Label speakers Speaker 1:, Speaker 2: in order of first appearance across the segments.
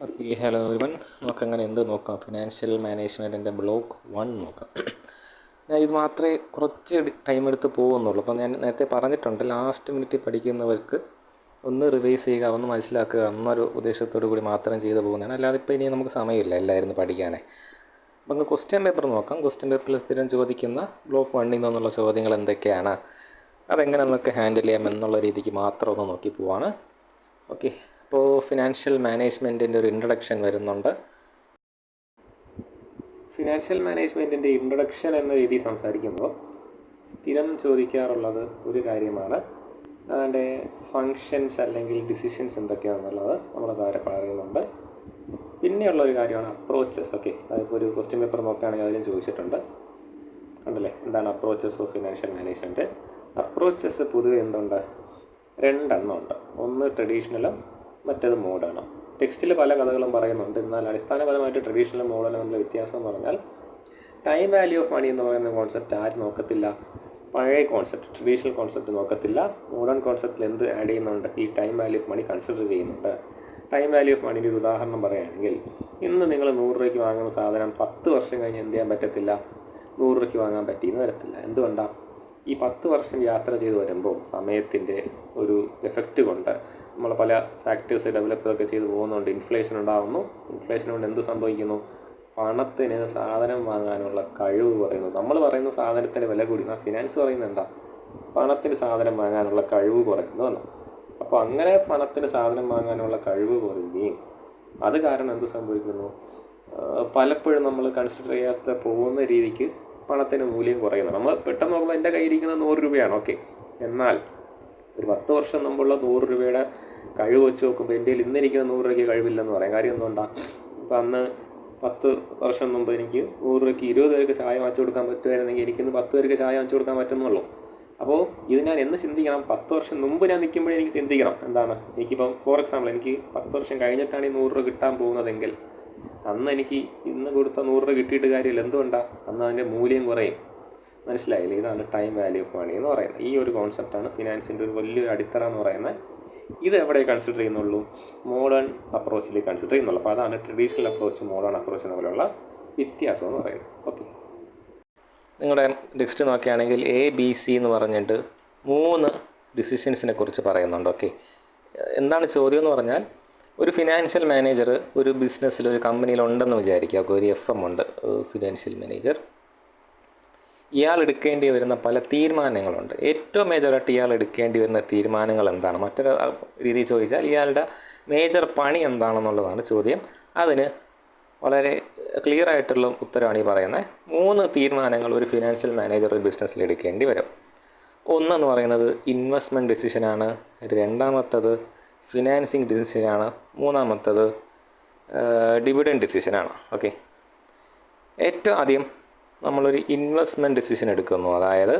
Speaker 1: Okay, hello everyone. നമുക്കങ്ങനെ എന്ത് നോക്കാം? ഫിനാൻഷ്യൽ മാനേജ്മെൻറ്റിൻ്റെ ബ്ലോക്ക് 1 നോക്കാം. ഞാൻ ഇത് മാത്രമേ കുറച്ച് ടൈം എടുത്ത് പോകുന്നുള്ളൂ. അപ്പോൾ ഞാൻ നേരത്തെ പറഞ്ഞിട്ടുണ്ട്, ലാസ്റ്റ് മിനിറ്റ് പഠിക്കുന്നവർക്ക് ഒന്ന് റിവൈസ് ചെയ്യുക, ഒന്ന് മനസ്സിലാക്കുക എന്നൊരു ഉദ്ദേശത്തോടു കൂടി മാത്രം ചെയ്തു പോകുന്നതാണ്. അല്ലാതെ ഇപ്പോൾ ഇനി നമുക്ക് സമയമില്ല എല്ലാവരും പഠിക്കാനേ. അപ്പം നമുക്ക് ക്വസ്റ്റ്യൻ പേപ്പർ നോക്കാം. ക്വസ്റ്റ്യൻ പേപ്പറിൽ സ്ഥിരം ചോദിക്കുന്ന ബ്ലോക്ക് 1 നിന്നുള്ള ചോദ്യങ്ങൾ എന്തൊക്കെയാണ്, അതെങ്ങനെ നമുക്ക് ഹാൻഡിൽ ചെയ്യാം എന്നുള്ള രീതിക്ക് മാത്രം ഒന്ന് നോക്കി പോവാണ്. ഓക്കെ, അപ്പോൾ ഫിനാൻഷ്യൽ മാനേജ്മെൻറ്റിൻ്റെ ഒരു ഇൻട്രൊഡക്ഷൻ വരുന്നുണ്ട്. ഫിനാൻഷ്യൽ മാനേജ്മെൻറ്റിൻ്റെ ഇൻട്രൊഡക്ഷൻ എന്ന രീതിയിൽ സംസാരിക്കുമ്പോൾ സ്ഥിരം ചോദിക്കാറുള്ളത് ഒരു കാര്യമാണ്, അതിൻ്റെ ഫങ്ഷൻസ് അല്ലെങ്കിൽ ഡിസിഷൻസ് എന്തൊക്കെയാണെന്നുള്ളത് നമ്മൾ താരെ പറയുന്നുണ്ട്. പിന്നെയുള്ളൊരു കാര്യമാണ് അപ്രോച്ചസ്. ഓക്കെ, അതിപ്പോൾ ഒരു ക്വസ്റ്റ്യൻ പേപ്പർ നോക്കുകയാണെങ്കിൽ അതിലും ചോദിച്ചിട്ടുണ്ട്, കണ്ടല്ലേ, എന്താണ് approaches of financial management. Approaches പൊതുവെ എന്തുണ്ട്? 2 എണ്ണം ഉണ്ട്. ഒന്ന് ട്രഡീഷണലും മറ്റേത് മോഡേണും. ടെക്സ്റ്റിൽ പല കഥകളും പറയുന്നുണ്ട്, എന്നാൽ അടിസ്ഥാനപരമായിട്ട് ട്രഡീഷണലും മോഡേണും തമ്മിലുള്ള വ്യത്യാസം എന്ന് പറഞ്ഞാൽ ടൈം വാല്യൂ ഓഫ് മണി എന്ന് പറയുന്ന കോൺസെപ്റ്റ് ആരും നോക്കത്തില്ല. പഴയ കോൺസെപ്റ്റ്, ട്രഡീഷണൽ കോൺസെപ്റ്റ് നോക്കത്തില്ല. മോഡേൺ കോൺസെപ്റ്റിൽ എന്ത് ആഡ് ചെയ്യുന്നുണ്ട്? ഈ time value of money consider ചെയ്യുന്നുണ്ട്. ടൈം വാല്യൂ ഓഫ് മണിൻ്റെ ഒരു ഉദാഹരണം പറയുകയാണെങ്കിൽ, ഇന്ന് നിങ്ങൾ 100 രൂപയ്ക്ക് വാങ്ങുന്ന സാധനം 10 വർഷം കഴിഞ്ഞ് എന്ത് ചെയ്യാൻ പറ്റത്തില്ല? 100 രൂപയ്ക്ക് വാങ്ങാൻ പറ്റിയെന്ന് വരത്തില്ല. എന്തുകൊണ്ടാണ്? ഈ 10 വർഷം യാത്ര ചെയ്ത് വരുമ്പോൾ സമയത്തിൻ്റെ ഒരു എഫക്റ്റ് കൊണ്ട് നമ്മൾ പല ഫാക്ടേഴ്സ് ഡെവലപ്പൊക്കെ ചെയ്ത് പോകുന്നുണ്ട്. ഇൻഫ്ലേഷൻ ഉണ്ടാകുന്നു. ഇൻഫ്ലേഷൻ കൊണ്ട് എന്ത് സംഭവിക്കുന്നു? പണത്തിന് സാധനം വാങ്ങാനുള്ള കഴിവ് കുറയുന്നു. നമ്മൾ പറയുന്ന സാധനത്തിൻ്റെ വില കൂടി, ഫിനാൻസ് പറയുന്നത് എന്താ? പണത്തിന് സാധനം വാങ്ങാനുള്ള കഴിവ് കുറയുന്നു എന്ന്. അപ്പോൾ അങ്ങനെ പണത്തിന് സാധനം വാങ്ങാനുള്ള കഴിവ് കുറയുകയും അത് കാരണം എന്ത് സംഭവിക്കുന്നു? പലപ്പോഴും നമ്മൾ കൺസിഡർ ചെയ്യാത്ത പോകുന്ന രീതിക്ക് പണത്തിന് മൂല്യം കുറയുന്നു. നമ്മൾ പെട്ടെന്ന് നോക്കുമ്പോൾ എൻ്റെ കയ്യിരിക്കുന്നത് 100 രൂപയാണ്. ഓക്കെ, എന്നാൽ ഒരു 10 വർഷം മുമ്പുള്ള 100 രൂപയുടെ കഴിവ് വെച്ച് നോക്കുമ്പോൾ എൻ്റെ ഇന്നിരിക്കുന്ന 100 രൂപയ്ക്ക് കഴിവില്ലെന്ന് പറയാം. കാര്യം എന്തുകൊണ്ടാണ്? ഇപ്പോൾ അന്ന് 10 വർഷം മുമ്പ് എനിക്ക് 100 രൂപയ്ക്ക് 20 പേർക്ക് ചായ വാങ്ങിച്ചു കൊടുക്കാൻ പറ്റുമായിരുന്നെങ്കിൽ എനിക്കിന്ന് 10 പേർക്ക് ചായ വാങ്ങിച്ചു കൊടുക്കാൻ പറ്റുന്നുള്ളൂ. അപ്പോൾ ഇത് ഞാൻ എന്ന് ചിന്തിക്കണം? 10 വർഷം മുമ്പ് ഞാൻ നിൽക്കുമ്പോഴേ എനിക്ക് ചിന്തിക്കണം, എന്താണ്, എനിക്കിപ്പം ഫോർ എക്സാമ്പിൾ എനിക്ക് 10 വർഷം കഴിഞ്ഞിട്ടാണ് ഈ 100 രൂപ കിട്ടാൻ പോകുന്നതെങ്കിൽ അന്ന് എനിക്ക് ഇന്ന് കൊടുത്ത 100 രൂപ കിട്ടിയിട്ട് കാര്യമില്ല. എന്തുകൊണ്ടാണ്? അന്ന് അതിൻ്റെ മൂല്യം കുറയും. മനസ്സിലായില്ലേ? ഇതാണ് ടൈം വാല്യൂ ഓഫ് മണി എന്ന് പറയുന്നത്. ഈ ഒരു കോൺസെപ്റ്റാണ് ഫിനാൻസിൻ്റെ ഒരു വലിയൊരു അടിത്തറ എന്ന് പറയുന്നത്. ഇത് എവിടെ കൺസിഡർ ചെയ്യുന്നുള്ളൂ? മോഡേൺ അപ്രോച്ചിൽ കൺസിഡർ ചെയ്യുന്നുള്ളൂ. അപ്പോൾ അതാണ് ട്രഡീഷണൽ അപ്രോച്ച് മോഡേൺ അപ്രോച്ച് തമ്മിലുള്ള വ്യത്യാസം എന്ന് പറയുന്നത്. ഓക്കെ, നിങ്ങളുടെ ടെക്സ്റ്റ് നോക്കുകയാണെങ്കിൽ ABC എന്ന് പറഞ്ഞിട്ട് 3 ഡിസിഷൻസിനെ കുറിച്ച് പറയുന്നുണ്ട്. ഓക്കെ, എന്താണ് ചോദ്യം എന്ന് പറഞ്ഞാൽ, ഒരു ഫിനാൻഷ്യൽ മാനേജർ ഒരു ബിസിനസ്സിൽ ഒരു കമ്പനിയിൽ ഉണ്ടെന്ന് വിചാരിക്കുക. ഒരു FM ഉണ്ട്, ഫിനാൻഷ്യൽ മാനേജർ. ഇയാൾ എടുക്കേണ്ടി വരുന്ന പല തീരുമാനങ്ങളുണ്ട്. ഏറ്റവും മേജറായിട്ട് ഇയാൾ എടുക്കേണ്ടി വരുന്ന തീരുമാനങ്ങൾ എന്താണ്? മറ്റൊരു രീതിയിൽ ചോദിച്ചാൽ ഇയാളുടെ മേജർ പണി എന്താണെന്നുള്ളതാണ് ചോദ്യം. അതിന് വളരെ ക്ലിയർ ആയിട്ടുള്ള ഉത്തരമാണ് ഈ പറയുന്നത്. 3 തീരുമാനങ്ങൾ ഒരു ഫിനാൻഷ്യൽ മാനേജർ ഒരു ബിസിനസ്സിൽ എടുക്കേണ്ടി വരും. ഒന്നെന്ന് പറയുന്നത് ഇൻവെസ്റ്റ്മെൻറ്റ് ഡിസിഷനാണ്. രണ്ടാമത്തത് ഫിനാൻസിങ് ഡിസിഷനാണ്. മൂന്നാമത്തത് ഡിവിഡൻഡ് ഡിസിഷനാണ്. ഓക്കെ, ഏറ്റവും ആദ്യം നമ്മളൊരു ഇൻവെസ്റ്റ്മെൻറ്റ് ഡിസിഷൻ എടുക്കുന്നു. അതായത്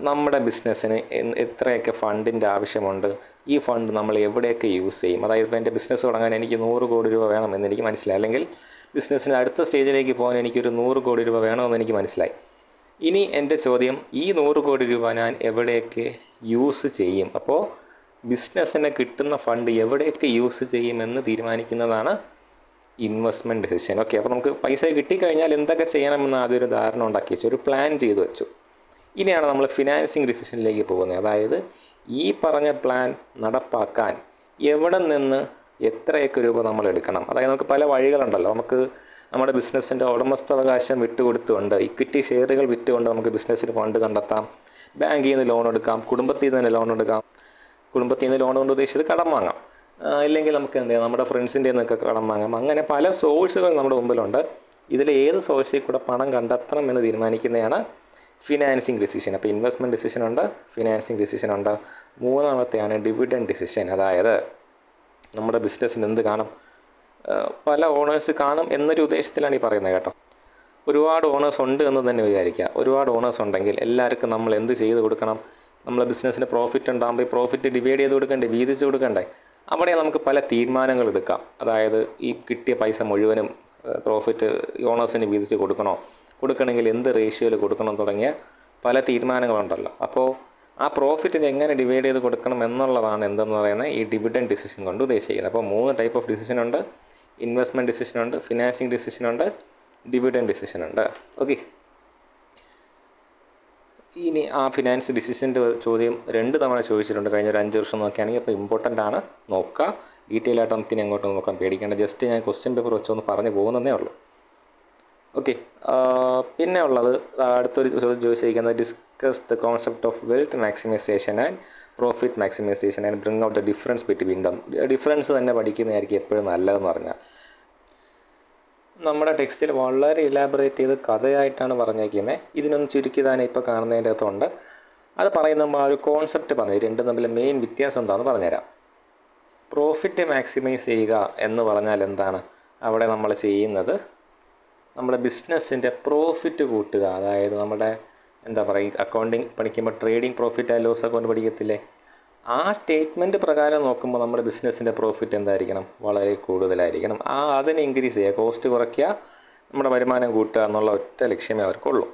Speaker 1: നമ്മുടെ ബിസിനസ്സിന് എത്രയൊക്കെ ഫണ്ടിൻ്റെ ആവശ്യമുണ്ട്, ഈ ഫണ്ട് നമ്മൾ എവിടെയൊക്കെ യൂസ് ചെയ്യും. അതായത് ഇപ്പോൾ എൻ്റെ ബിസിനസ് തുടങ്ങാൻ എനിക്ക് 100 കോടി രൂപ വേണമെന്ന് എനിക്ക് മനസ്സിലായി, അല്ലെങ്കിൽ ബിസിനസ്സിൻ്റെ അടുത്ത സ്റ്റേജിലേക്ക് പോകാൻ എനിക്കൊരു 100 കോടി രൂപ വേണമെന്ന് എനിക്ക് മനസ്സിലായി. ഇനി എൻ്റെ ചോദ്യം, ഈ 100 കോടി രൂപ ഞാൻ എവിടെയൊക്കെ യൂസ് ചെയ്യും? അപ്പോൾ ബിസിനസ്സിന് കിട്ടുന്ന ഫണ്ട് എവിടെയൊക്കെ യൂസ് ചെയ്യുമെന്ന് തീരുമാനിക്കുന്നതാണ് ഇൻവെസ്റ്റ്മെൻറ്റ് ഡിസിഷൻ. ഓക്കെ, അപ്പോൾ നമുക്ക് പൈസ കിട്ടിക്കഴിഞ്ഞാൽ എന്തൊക്കെ ചെയ്യണമെന്ന് ആദ്യം ഒരു ധാരണ ഉണ്ടാക്കി വെച്ചു, ഒരു പ്ലാൻ ചെയ്തു വെച്ചു. ഇനിയാണ് നമ്മൾ ഫിനാൻസിങ് ഡിസിഷനിലേക്ക് പോകുന്നത്. അതായത് ഈ പറഞ്ഞ പ്ലാൻ നടപ്പാക്കാൻ എവിടെ നിന്ന് എത്രയൊക്കെ രൂപ നമ്മൾ എടുക്കണം. അതായത് നമുക്ക് പല വഴികളുണ്ടല്ലോ. നമുക്ക് നമ്മുടെ ബിസിനസ്സിൻ്റെ ഉടമസ്ഥാവകാശം വിട്ടുകൊടുത്തുകൊണ്ട്, ഇക്വിറ്റി ഷെയറുകൾ വിറ്റുകൊണ്ട് നമുക്ക് ബിസിനസ്സിന് ഫണ്ട് കണ്ടെത്താം. ബാങ്കിൽ നിന്ന് ലോൺ എടുക്കാം, കുടുംബത്തിൽ നിന്ന് ലോൺ എടുക്കാം. കുടുംബത്തിൽ നിന്ന് ലോൺ കൊണ്ട് ഉദ്ദേശിച്ചത് കടം വാങ്ങാം, ഇല്ലെങ്കിൽ നമുക്ക് എന്ത് ചെയ്യാം, നമ്മുടെ ഫ്രണ്ട്സിൻ്റെ നിന്നൊക്കെ കടം വാങ്ങാം. അങ്ങനെ പല സോഴ്സുകൾ നമ്മുടെ മുമ്പിലുണ്ട്. ഇതിൽ ഏത് സോഴ്സിൽ കൂടെ പണം കണ്ടെത്തണം എന്ന് തീരുമാനിക്കുന്നതാണ് ഫിനാൻസിങ് ഡിസിഷൻ. അപ്പോൾ ഇൻവെസ്റ്റ്മെൻറ്റ് ഡിസിഷനുണ്ട്, ഫിനാൻസിങ് ഡിസിഷനുണ്ട്. മൂന്നാമത്തെയാണ് ഡിവിഡൻഡ് ഡിസിഷൻ. അതായത് നമ്മുടെ ബിസിനസ്സിന് എന്ത് കാണും, പല ഓണേഴ്സ് കാണും എന്നൊരു ഉദ്ദേശത്തിലാണ് ഈ പറയുന്നത് കേട്ടോ. ഒരുപാട് ഓണേഴ്സ് ഉണ്ട് എന്ന് തന്നെ വിചാരിക്കുക. ഒരുപാട് ഓണേഴ്സ് ഉണ്ടെങ്കിൽ എല്ലാവർക്കും നമ്മൾ എന്ത് ചെയ്ത് കൊടുക്കണം? നമ്മളെ ബിസിനസ്സിന് പ്രോഫിറ്റ് ഉണ്ടാകുമ്പോൾ ഈ പ്രോഫിറ്റ് ഡിവൈഡ് ചെയ്ത് കൊടുക്കണ്ടേ, വീതിച്ച് കൊടുക്കണ്ടേ? അവിടെ നമുക്ക് പല തീരുമാനങ്ങൾ എടുക്കാം. അതായത് ഈ കിട്ടിയ പൈസ മുഴുവനും പ്രോഫിറ്റ് ഓണേഴ്സിന് വീതിച്ച് കൊടുക്കണമെങ്കിൽ എന്ത് റേഷ്യോയിൽ കൊടുക്കണം തുടങ്ങിയ പല തീരുമാനങ്ങളുണ്ടല്ലോ. അപ്പോൾ ആ പ്രോഫിറ്റിനെ എങ്ങനെ ഡിവൈഡ് ചെയ്ത് കൊടുക്കണം എന്നുള്ളതാണ് എന്തെന്ന് പറയുന്നത് ഈ ഡിവിഡൻഡ് ഡിസിഷൻ കൊണ്ട് ഉദ്ദേശിക്കുന്നത്. അപ്പോൾ 3 ടൈപ്പ് ഓഫ് ഡിസിഷൻ ഉണ്ട്. ഇൻവെസ്റ്റ്മെൻറ്റ് ഡിസിഷൻ ഉണ്ട്, ഫിനാൻസിങ് ഡിസിഷൻ ഉണ്ട്, ഡിവിഡൻഡ് ഡിസിഷൻ ഉണ്ട്. ഓക്കെ, ഇനി ആ ഫിനാൻസ് ഡിസിഷൻ്റെ ചോദ്യം 2 തവണ ചോദിച്ചിട്ടുണ്ട് കഴിഞ്ഞ ഒരു 5 വർഷം നോക്കുകയാണെങ്കിൽ. അപ്പോൾ ഇമ്പോർട്ടൻ്റ് ആണ്, നോക്കുക. ഡീറ്റെയിൽ ആയിട്ട് നമുക്കിനി അങ്ങോട്ട് നോക്കാൻ പേടിക്കേണ്ട. ജസ്റ്റ് ഞാൻ ക്വസ്റ്റ്യൻ പേപ്പർ വെച്ചൊന്ന് പറഞ്ഞു പോകുന്നതേ ഉള്ളൂ. ഓക്കെ, പിന്നെ ഉള്ളത് അടുത്തൊരു ചോദ്യം ചോദിച്ചിരിക്കുന്നത് discuss the concept of wealth maximisation and profit maximisation and bring out the difference between them. Difference തന്നെ പഠിക്കുന്നതായിരിക്കും എപ്പോഴും നല്ലതെന്ന് പറഞ്ഞാൽ. നമ്മുടെ ടെക്സ്റ്റിൽ വളരെ ഇലാബറേറ്റ് ചെയ്ത് കഥയായിട്ടാണ് പറഞ്ഞേക്കുന്നത്. ഇതിനൊന്ന് ചുരുക്കി തന്നെ ഇപ്പോൾ കാണുന്നതിൻ്റെ അകത്തുണ്ട്. അത് പറയുമ്പോൾ ആ ഒരു കോൺസെപ്റ്റ് പറഞ്ഞു, രണ്ടും തമ്മിൽ മെയിൻ വ്യത്യാസം എന്താണെന്ന് പറഞ്ഞുതരാം. പ്രോഫിറ്റ് മാക്സിമൈസ് ചെയ്യുക എന്ന് പറഞ്ഞാൽ എന്താണ്? അവിടെ നമ്മൾ ചെയ്യുന്നത് നമ്മുടെ ബിസിനസ്സിൻ്റെ പ്രോഫിറ്റ് കൂട്ടുക. അതായത് നമ്മുടെ എന്താ പറയുക, അക്കൗണ്ടിങ് പഠിക്കുമ്പോൾ trading profit and loss account പഠിക്കത്തില്ലേ, ആ സ്റ്റേറ്റ്മെൻറ്റ് പ്രകാരം നോക്കുമ്പോൾ നമ്മുടെ ബിസിനസ്സിൻ്റെ പ്രോഫിറ്റ് എന്തായിരിക്കണം? വളരെ കൂടുതലായിരിക്കണം. അതിനെ ഇൻക്രീസ് ചെയ്യുക, കോസ്റ്റ് കുറയ്ക്കുക, നമ്മുടെ വരുമാനം കൂട്ടുക എന്നുള്ള ഒറ്റ ലക്ഷ്യമേ അവർക്കുള്ളൂ.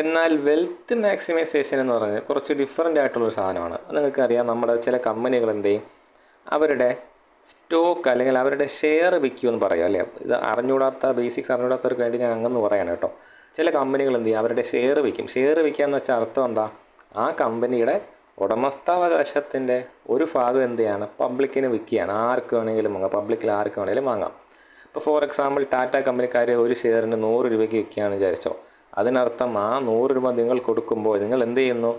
Speaker 1: എന്നാൽ വെൽത്ത് മാക്സിമൈസേഷൻ എന്ന് പറഞ്ഞാൽ കുറച്ച് ഡിഫറൻ്റ് ആയിട്ടുള്ളൊരു സാധനമാണ്. നിങ്ങൾക്കറിയാം, നമ്മുടെ ചില കമ്പനികൾ എന്ത് ചെയ്യും, അവരുടെ സ്റ്റോക്ക് അല്ലെങ്കിൽ അവരുടെ ഷെയർ വിൽക്കുമെന്ന് പറയാം അല്ലേ. ഇത് ബേസിക്സ് അറിഞ്ഞൂടാത്തവർക്ക് വേണ്ടി ഞാൻ അങ്ങനെ പറയാണ് കേട്ടോ. ചില കമ്പനികൾ എന്ത് ചെയ്യും, അവരുടെ ഷെയർ വിൽക്കും. ഷെയർ വിൽക്കുക എന്ന് വെച്ചാൽ അർത്ഥം എന്താ? ആ കമ്പനിയുടെ ഉടമസ്ഥാവകാശത്തിൻ്റെ ഒരു ഭാഗം എന്ത് ചെയ്യാണ്, പബ്ലിക്കിന് വിൽക്കുകയാണ്. ആർക്ക് വേണമെങ്കിലും വാങ്ങാം, പബ്ലിക്കിൽ ആർക്ക് വേണമെങ്കിലും വാങ്ങാം. ഇപ്പോൾ ഫോർ എക്സാമ്പിൾ ടാറ്റ കമ്പനിക്കാർ ഒരു ഷെയറിന് 100 രൂപയ്ക്ക് വിൽക്കുകയാണെന്ന് വിചാരിച്ചോ. അതിനർത്ഥം ആ 100 രൂപ നിങ്ങൾ കൊടുക്കുമ്പോൾ നിങ്ങൾ എന്ത് ചെയ്യുന്നു,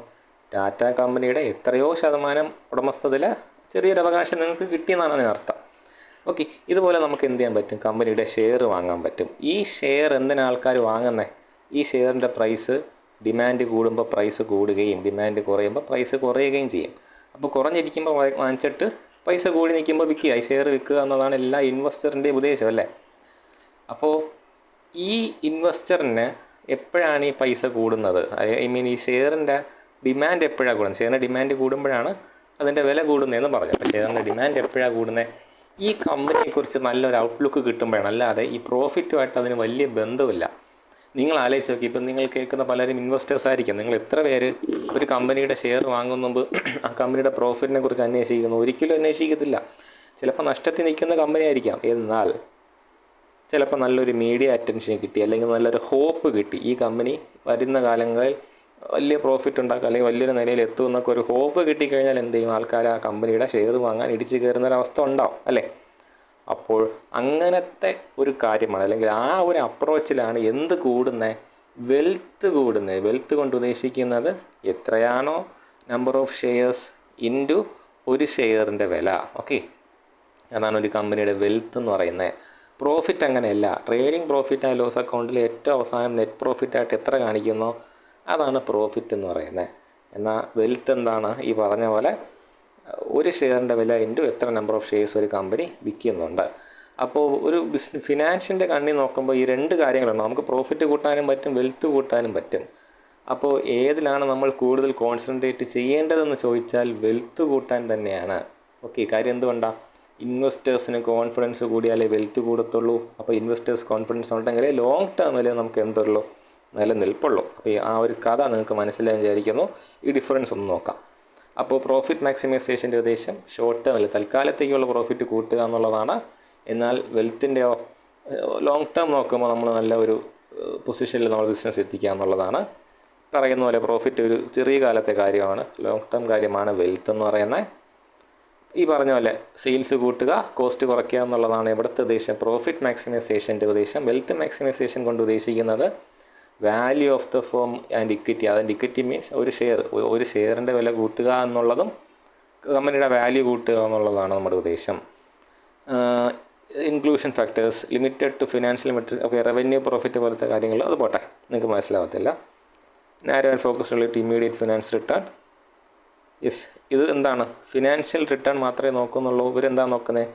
Speaker 1: ടാറ്റ കമ്പനിയുടെ എത്രയോ ശതമാനം ഉടമസ്ഥതയിൽ ചെറിയൊരു അവകാശം നിങ്ങൾക്ക് കിട്ടിയെന്നാണ് അതിനർത്ഥം. ഓക്കെ, ഇതുപോലെ നമുക്ക് എന്ത് ചെയ്യാൻ പറ്റും, കമ്പനിയുടെ ഷെയർ വാങ്ങാൻ പറ്റും. ഈ ഷെയർ എന്തിനാ ആൾക്കാർ വാങ്ങുന്നത്? ഈ ഷെയറിൻ്റെ പ്രൈസ് ഡിമാൻഡ് കൂടുമ്പോൾ പ്രൈസ് കൂടുകയും ഡിമാൻഡ് കുറയുമ്പോൾ പ്രൈസ് കുറയുകയും ചെയ്യും. അപ്പോൾ കുറഞ്ഞിരിക്കുമ്പോൾ വാങ്ങിച്ചിട്ട് പൈസ കൂടി നിൽക്കുമ്പോൾ വിൽക്കുക, ഈ ഷെയർ വിൽക്കുക എന്നതാണ് എല്ലാ ഇൻവെസ്റ്ററിൻ്റെയും ഉദ്ദേശം അല്ലേ. അപ്പോൾ ഈ ഇൻവെസ്റ്ററിന് എപ്പോഴാണ് ഈ പൈസ കൂടുന്നത്? ഈ ഷെയറിൻ്റെ ഡിമാൻഡ് എപ്പോഴാണ് കൂടുന്നത്? ഷെയറിൻ്റെ ഡിമാൻഡ് കൂടുമ്പോഴാണ് അതിൻ്റെ വില കൂടുന്നതെന്ന് പറഞ്ഞു. അപ്പോൾ ഷെയറിൻ്റെ ഡിമാൻഡ് എപ്പോഴാണ് കൂടുന്നത്? ഈ കമ്പനിയെക്കുറിച്ച് നല്ലൊരു ഔട്ട്ലുക്ക് കിട്ടുമ്പോഴാണ്. അല്ലാതെ ഈ പ്രോഫിറ്റുമായിട്ട് അതിന് വലിയ ബന്ധമില്ല. നിങ്ങൾ ആലോചിച്ച് നോക്കി, ഇപ്പം നിങ്ങൾ കേൾക്കുന്ന പലരും ഇൻവെസ്റ്റേഴ്സ് ആയിരിക്കും. നിങ്ങൾ എത്ര പേര് ഒരു കമ്പനിയുടെ ഷെയർ വാങ്ങുന്ന മുമ്പ് ആ കമ്പനിയുടെ പ്രോഫിറ്റിനെ കുറിച്ച് അന്വേഷിക്കുന്നു? ഒരിക്കലും അന്വേഷിക്കത്തില്ല. ചിലപ്പോൾ നഷ്ടത്തിൽ നിൽക്കുന്ന കമ്പനി ആയിരിക്കാം. എന്നാൽ ചിലപ്പോൾ നല്ലൊരു മീഡിയ അറ്റൻഷൻ കിട്ടി, അല്ലെങ്കിൽ നല്ലൊരു ഹോപ്പ് കിട്ടി, ഈ കമ്പനി വരുന്ന കാലങ്ങളിൽ വലിയ പ്രോഫിറ്റ് ഉണ്ടാക്കുക അല്ലെങ്കിൽ വലിയൊരു നിലയിൽ എത്തുമെന്നൊക്കെ ഒരു ഹോപ്പ് കിട്ടിക്കഴിഞ്ഞാൽ എന്ത് ചെയ്യും, ആൾക്കാർ ആ കമ്പനിയുടെ ഷെയർ വാങ്ങാൻ ഇടിച്ച് കയറുന്നൊരവസ്ഥ ഉണ്ടാവും അല്ലേ. അപ്പോൾ അങ്ങനത്തെ ഒരു കാര്യമാണ്, അല്ലെങ്കിൽ ആ ഒരു അപ്രോച്ചിലാണ് എന്ത് കൂടുന്നത്, വെൽത്ത് കൂടുന്നത്. വെൽത്ത് കൊണ്ട് ഉദ്ദേശിക്കുന്നത് എത്രയാണോ നമ്പർ ഓഫ് ഷെയർസ് ഇൻറ്റു ഒരു ഷെയറിൻ്റെ വില. ഓക്കെ, അതാണ് ഒരു കമ്പനിയുടെ വെൽത്ത് എന്ന് പറയുന്നത്. പ്രോഫിറ്റ് അങ്ങനെയല്ല. ട്രേഡിംഗ് പ്രോഫിറ്റ് ആൻഡ് ലോസ് അക്കൗണ്ടിൽ ഏറ്റവും അവസാനം നെറ്റ് പ്രോഫിറ്റായിട്ട് എത്ര കാണിക്കുന്നോ അതാണ് പ്രോഫിറ്റ് എന്ന് പറയുന്നത്. എന്നാൽ വെൽത്ത് എന്താണ്? ഈ പറഞ്ഞ പോലെ ഒരു ഷെയറിൻ്റെ വില ഇൻറ്റു എത്ര നമ്പർ ഓഫ് ഷെയർസ് ഒരു കമ്പനി വിൽക്കുന്നുണ്ട്. അപ്പോൾ ഒരു ഫിനാൻഷ്യൻ്റെ കണ്ണി നോക്കുമ്പോൾ ഈ 2 കാര്യങ്ങളുണ്ട്. നമുക്ക് പ്രോഫിറ്റ് കൂട്ടാനും പറ്റും, വെൽത്ത് കൂട്ടാനും പറ്റും. അപ്പോൾ ഏതിലാണ് നമ്മൾ കൂടുതൽ കോൺസെൻട്രേറ്റ് ചെയ്യേണ്ടതെന്ന് ചോദിച്ചാൽ വെൽത്ത് കൂട്ടാൻ തന്നെയാണ്. ഓക്കെ, കാര്യം എന്തുകൊണ്ടാണ്? ഇൻവെസ്റ്റേഴ്സിന് കോൺഫിഡൻസ് കൂടിയാലേ വെൽത്ത് കൂടത്തുള്ളൂ. അപ്പോൾ ഇൻവെസ്റ്റേഴ്സ് കോൺഫിഡൻസ് ഉണ്ടെങ്കിൽ ലോങ് ടേമിൽ നമുക്ക് എന്തുള്ളൂ, നിലനിൽപ്പുള്ളൂ. അപ്പോൾ ആ ഒരു കഥ നിങ്ങൾക്ക് മനസ്സിലായി വിചാരിക്കുന്നു. ഈ ഡിഫറൻസ് ഒന്ന് നോക്കാം. അപ്പോൾ പ്രോഫിറ്റ് മാക്സിമൈസേഷൻ്റെ ഉദ്ദേശം ഷോർട്ട് ടേമിൽ തൽക്കാലത്തേക്കുള്ള പ്രോഫിറ്റ് കൂട്ടുക എന്നുള്ളതാണ്. എന്നാൽ വെൽത്തിൻ്റെയോ ലോങ് ടേം നോക്കുമ്പോൾ നമ്മൾ നല്ല ഒരു പൊസിഷനിൽ നമ്മൾ ബിസിനസ് എത്തിക്കുക എന്നുള്ളതാണ്. പറയുന്ന പോലെ പ്രോഫിറ്റ് ഒരു ചെറിയ കാലത്തെ കാര്യമാണ്, ലോങ് ടേം കാര്യമാണ് വെൽത്ത് എന്ന് പറയുന്നത്. ഈ പറഞ്ഞ പോലെ സെയിൽസ് കൂട്ടുക, കോസ്റ്റ് കുറയ്ക്കുക എന്നുള്ളതാണ് ഇവിടുത്തെ ഉദ്ദേശം. പ്രോഫിറ്റ് മാക്സിമൈസേഷൻ്റെ ഉദ്ദേശം. വെൽത്ത് മാക്സിമൈസേഷൻ കൊണ്ട് ഉദ്ദേശിക്കുന്നത് value of the firm and equity. അതിൻ്റെ ഇക്വിറ്റി മീൻസ് ഒരു ഷെയറിൻ്റെ വില കൂട്ടുക എന്നുള്ളതും കമ്പനിയുടെ വാല്യൂ കൂട്ടുക എന്നുള്ളതാണ് നമ്മുടെ ഉദ്ദേശം. Inclusion factors limited to financial metrics. Okay, revenue profit പോലത്തെ കാര്യങ്ങൾ അത് പോട്ടെ, നിങ്ങൾക്ക് മനസ്സിലാവത്തില്ല. Narrow and focus relate immediate finance return. Yes, ഇത് എന്താണ്? ഫിനാൻഷ്യൽ റിട്ടേൺ മാത്രമേ നോക്കുന്നുള്ളൂ. ഇവരെന്താ നോക്കുന്നത്?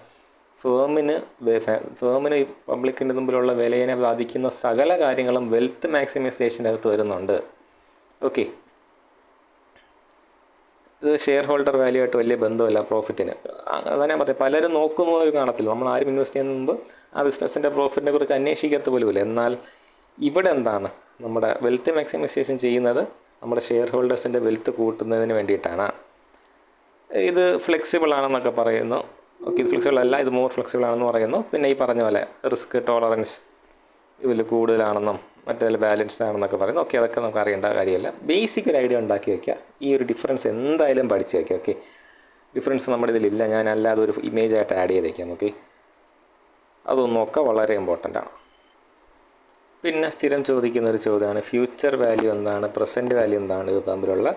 Speaker 1: ഫേമിന് പബ്ലിക്കിൻ്റെ മുമ്പിലുള്ള വിലയെ ബാധിക്കുന്ന സകല കാര്യങ്ങളും വെൽത്ത് മാക്സിമൈസേഷൻ്റെ അകത്ത് വരുന്നുണ്ട്. ഓക്കെ, ഇത് ഷെയർ ഹോൾഡർ വാല്യൂ ആയിട്ട് വലിയ ബന്ധമില്ല പ്രോഫിറ്റിന്. അതാണ് ഞാൻ പറഞ്ഞത്, പലരും നോക്കുന്നവർ കാണത്തില്ല. നമ്മൾ ആരും ഇൻവെസ്റ്റ് ചെയ്യുന്ന മുമ്പ് ആ ബിസിനസ്സിൻ്റെ പ്രോഫിറ്റിനെ കുറിച്ച് അന്വേഷിക്കത്ത് പോലുമില്ല. എന്നാൽ ഇവിടെ എന്താണ് നമ്മുടെ വെൽത്ത് മാക്സിമൈസേഷൻ ചെയ്യുന്നത്? നമ്മുടെ ഷെയർ ഹോൾഡേഴ്സിൻ്റെ വെൽത്ത് കൂട്ടുന്നതിന് വേണ്ടിയിട്ടാണ്. ഇത് ഫ്ലെക്സിബിൾ ആണെന്നൊക്കെ പറയുന്നു. ഓക്കെ, ഇത് ഫ്ലെക്സിബിൾ അല്ല, ഇത് മോർ ഫ്ലെക്സിബിൾ ആണെന്ന് പറയുന്നു. പിന്നെ ഈ പറഞ്ഞ പോലെ റിസ്ക് ടോളറൻസ് ഇതിൽ കൂടുതലാണെന്നും മറ്റേതിൽ ബാലൻസ്ഡ് ആണെന്നൊക്കെ പറയുന്നു. ഓക്കെ, അതൊക്കെ നമുക്ക് അറിയേണ്ട കാര്യമല്ല. ബേസിക് ഒരു ഐഡിയ ഉണ്ടാക്കി വയ്ക്കുക. ഈ ഒരു ഡിഫറൻസ് എന്തായാലും പഠിച്ച് വയ്ക്കുക. ഓക്കെ, ഡിഫറൻസ് നമ്മുടെ ഇതിലില്ല, ഞാൻ അല്ലാതെ ഒരു ഇമേജായിട്ട് ആഡ് ചെയ്തേക്കാം. ഓക്കെ, അതൊന്നൊക്കെ വളരെ ഇമ്പോർട്ടൻ്റ് ആണ്. പിന്നെ സ്ഥിരം ചോദിക്കുന്ന ഒരു ചോദ്യമാണ് ഫ്യൂച്ചർ വാല്യൂ എന്താണ്, പ്രസൻറ്റ് വാല്യൂ എന്താണ്, ഇത് തമ്മിലുള്ള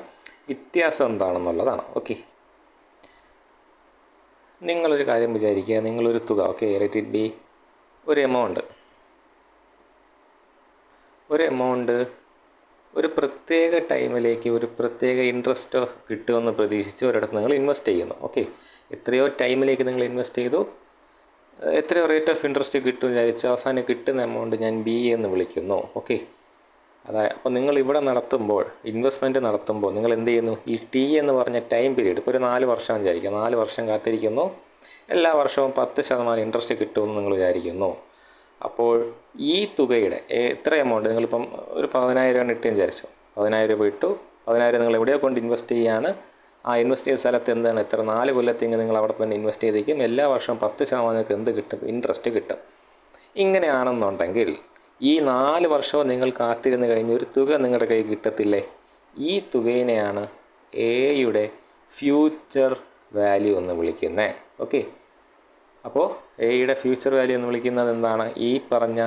Speaker 1: വ്യത്യാസം എന്താണെന്നുള്ളതാണ്. ഓക്കെ, നിങ്ങളൊരു കാര്യം വിചാരിക്കുക, നിങ്ങളൊരു തുക, ഓക്കെ, ലെറ്റ് ഇറ്റ് ബി ഒരു എമൗണ്ട് ഒരു പ്രത്യേക ടൈമിലേക്ക് ഒരു പ്രത്യേക ഇൻട്രസ്റ്റ് കിട്ടുമെന്ന് പ്രതീക്ഷിച്ച് ഒരിടത്ത് നിങ്ങൾ ഇൻവെസ്റ്റ് ചെയ്യുന്നു. ഓക്കെ, എത്രയോ ടൈമിലേക്ക് നിങ്ങൾ ഇൻവെസ്റ്റ് ചെയ്തു, എത്രയോ റേറ്റ് ഓഫ് ഇൻട്രസ്റ്റ് കിട്ടും വിചാരിച്ചു, അവസാനം കിട്ടുന്ന എമൗണ്ട് ഞാൻ ബി എന്ന് വിളിക്കുന്നു. ഓക്കെ, അതായത് അപ്പോൾ നിങ്ങൾ ഇവിടെ ഇൻവെസ്റ്റ്മെൻറ്റ് നടത്തുമ്പോൾ നിങ്ങൾ എന്ത് ചെയ്യുന്നു, ഈ ടി എന്ന് പറഞ്ഞ ടൈം പീരീഡ്, ഇപ്പോൾ ഒരു 4 വർഷം വിചാരിക്കുക, 4 വർഷം കാത്തിരിക്കുന്നു, എല്ലാ വർഷവും 10% ഇൻട്രസ്റ്റ് കിട്ടുമെന്ന് നിങ്ങൾ വിചാരിക്കുന്നു. അപ്പോൾ ഈ തുകയുടെ എത്ര എമൗണ്ട്, നിങ്ങളിപ്പം ഒരു 10,000 രൂപ ഇട്ടെന്ന് വിചാരിച്ചു, 10,000 രൂപ ഇട്ടു, 10,000 നിങ്ങൾ എവിടെയോ കൊണ്ട് ഇൻവെസ്റ്റ് ചെയ്യുകയാണ്. ആ ഇൻവെസ്റ്റ് ചെയ്ത സ്ഥലത്ത് എന്താണ്, എത്ര 4 കൊല്ലത്തേക്ക് നിങ്ങൾ അവിടെ തന്നെ ഇൻവെസ്റ്റ് ചെയ്തേക്കും, എല്ലാ വർഷവും 10% എന്ത് കിട്ടും, ഇൻട്രസ്റ്റ് കിട്ടും. ഇങ്ങനെയാണെന്നുണ്ടെങ്കിൽ ഈ 4 വർഷവും നിങ്ങൾ കാത്തിരുന്ന് കഴിഞ്ഞ് ഒരു തുക നിങ്ങളുടെ കയ്യിൽ കിട്ടത്തില്ലേ, ഈ തുകയിനെയാണ് എയുടെ ഫ്യൂച്ചർ വാല്യൂ എന്ന് വിളിക്കുന്നത്. ഓക്കെ, അപ്പോൾ എയുടെ ഫ്യൂച്ചർ വാല്യൂ എന്ന് വിളിക്കുന്നത് എന്താണ്, ഈ പറഞ്ഞ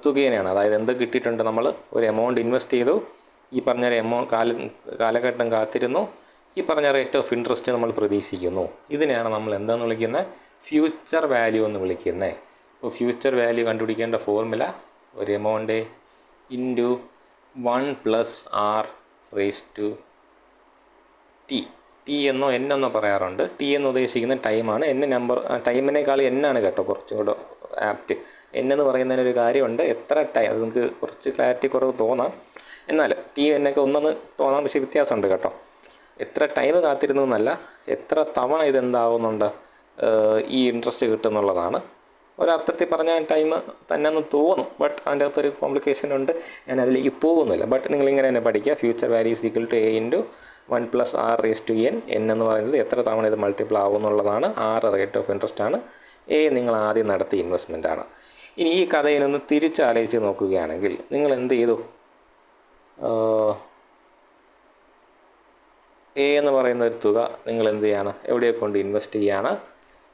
Speaker 1: തുകേനെയാണ്. അതായത് എന്ത് കിട്ടിയിട്ടുണ്ട്, നമ്മൾ ഒരു എമൗണ്ട് ഇൻവെസ്റ്റ് ചെയ്തു, ഈ പറഞ്ഞ കാലഘട്ടം കാത്തിരുന്നു, ഈ പറഞ്ഞ റേറ്റ് ഓഫ് ഇൻട്രസ്റ്റ് നമ്മൾ പ്രതീക്ഷിക്കുന്നു. ഇതിനെയാണ് നമ്മൾ എന്താണെന്ന് വിളിക്കുന്നത്, ഫ്യൂച്ചർ വാല്യൂ എന്ന് വിളിക്കുന്നത്. അപ്പോൾ ഫ്യൂച്ചർ വാല്യൂ കണ്ടുപിടിക്കേണ്ട ഫോർമുല ഒരു എമൗണ്ട് ഇൻറ്റു 1+r⁻t. ടി എന്നോ എൻ എന്നോ പറയാറുണ്ട്. ടി എന്ന് ഉദ്ദേശിക്കുന്ന ടൈമാണ്, ടൈമിനേക്കാൾ എന്നാണ് കേട്ടോ കുറച്ചുകൂടെ ആപ്റ്റ്. എന്ന് പറയുന്നതിനൊരു കാര്യമുണ്ട്, എത്ര ടൈം, അത് നിങ്ങൾക്ക് കുറച്ച് ക്ലാരിറ്റി കുറവ് തോന്നാം, എന്നാൽ ടി എന്നൊക്കെ ഒന്നെന്ന് തോന്നാം, പക്ഷേ വ്യത്യാസമുണ്ട് കേട്ടോ. എത്ര ടൈം കാത്തിരുന്നു എന്നല്ല, എത്ര തവണ ഇതെന്താവുന്നുണ്ട് ഈ ഇൻട്രസ്റ്റ് കിട്ടുന്നുള്ളതാണ്. ഒരർത്ഥത്തിൽ പറഞ്ഞാൽ ടൈം തന്നെ ഒന്ന് തോന്നും, ബട്ട് അതിൻ്റെ അകത്തൊരു കോംപ്ലിക്കേഷൻ ഉണ്ട്, ഞാൻ അതിലേക്ക് പോകുന്നില്ല. ബട്ട് നിങ്ങളിങ്ങനെ തന്നെ പഠിക്കുക, future value is equal to a × 1+r⁻n. എന്ന് പറയുന്നത് എത്ര തവണ ഇത് മൾട്ടിപ്പിൾ ആവുമെന്നുള്ളതാണ്. r റേറ്റ് ഓഫ് ഇൻട്രസ്റ്റ് ആണ്, a നിങ്ങൾ ആദ്യം നടത്തിയ ഇൻവെസ്റ്റ്മെൻ്റ് ആണ്. ഇനി ഈ കഥയിലൊന്ന് തിരിച്ചാലോചിച്ച് നോക്കുകയാണെങ്കിൽ നിങ്ങൾ എന്ത് ചെയ്തു, a എന്ന് പറയുന്ന ഒരു തുക നിങ്ങൾ എന്ത് ചെയ്യാണ്, എവിടെ കൊണ്ട് ഇൻവെസ്റ്റ് ചെയ്യാണ്.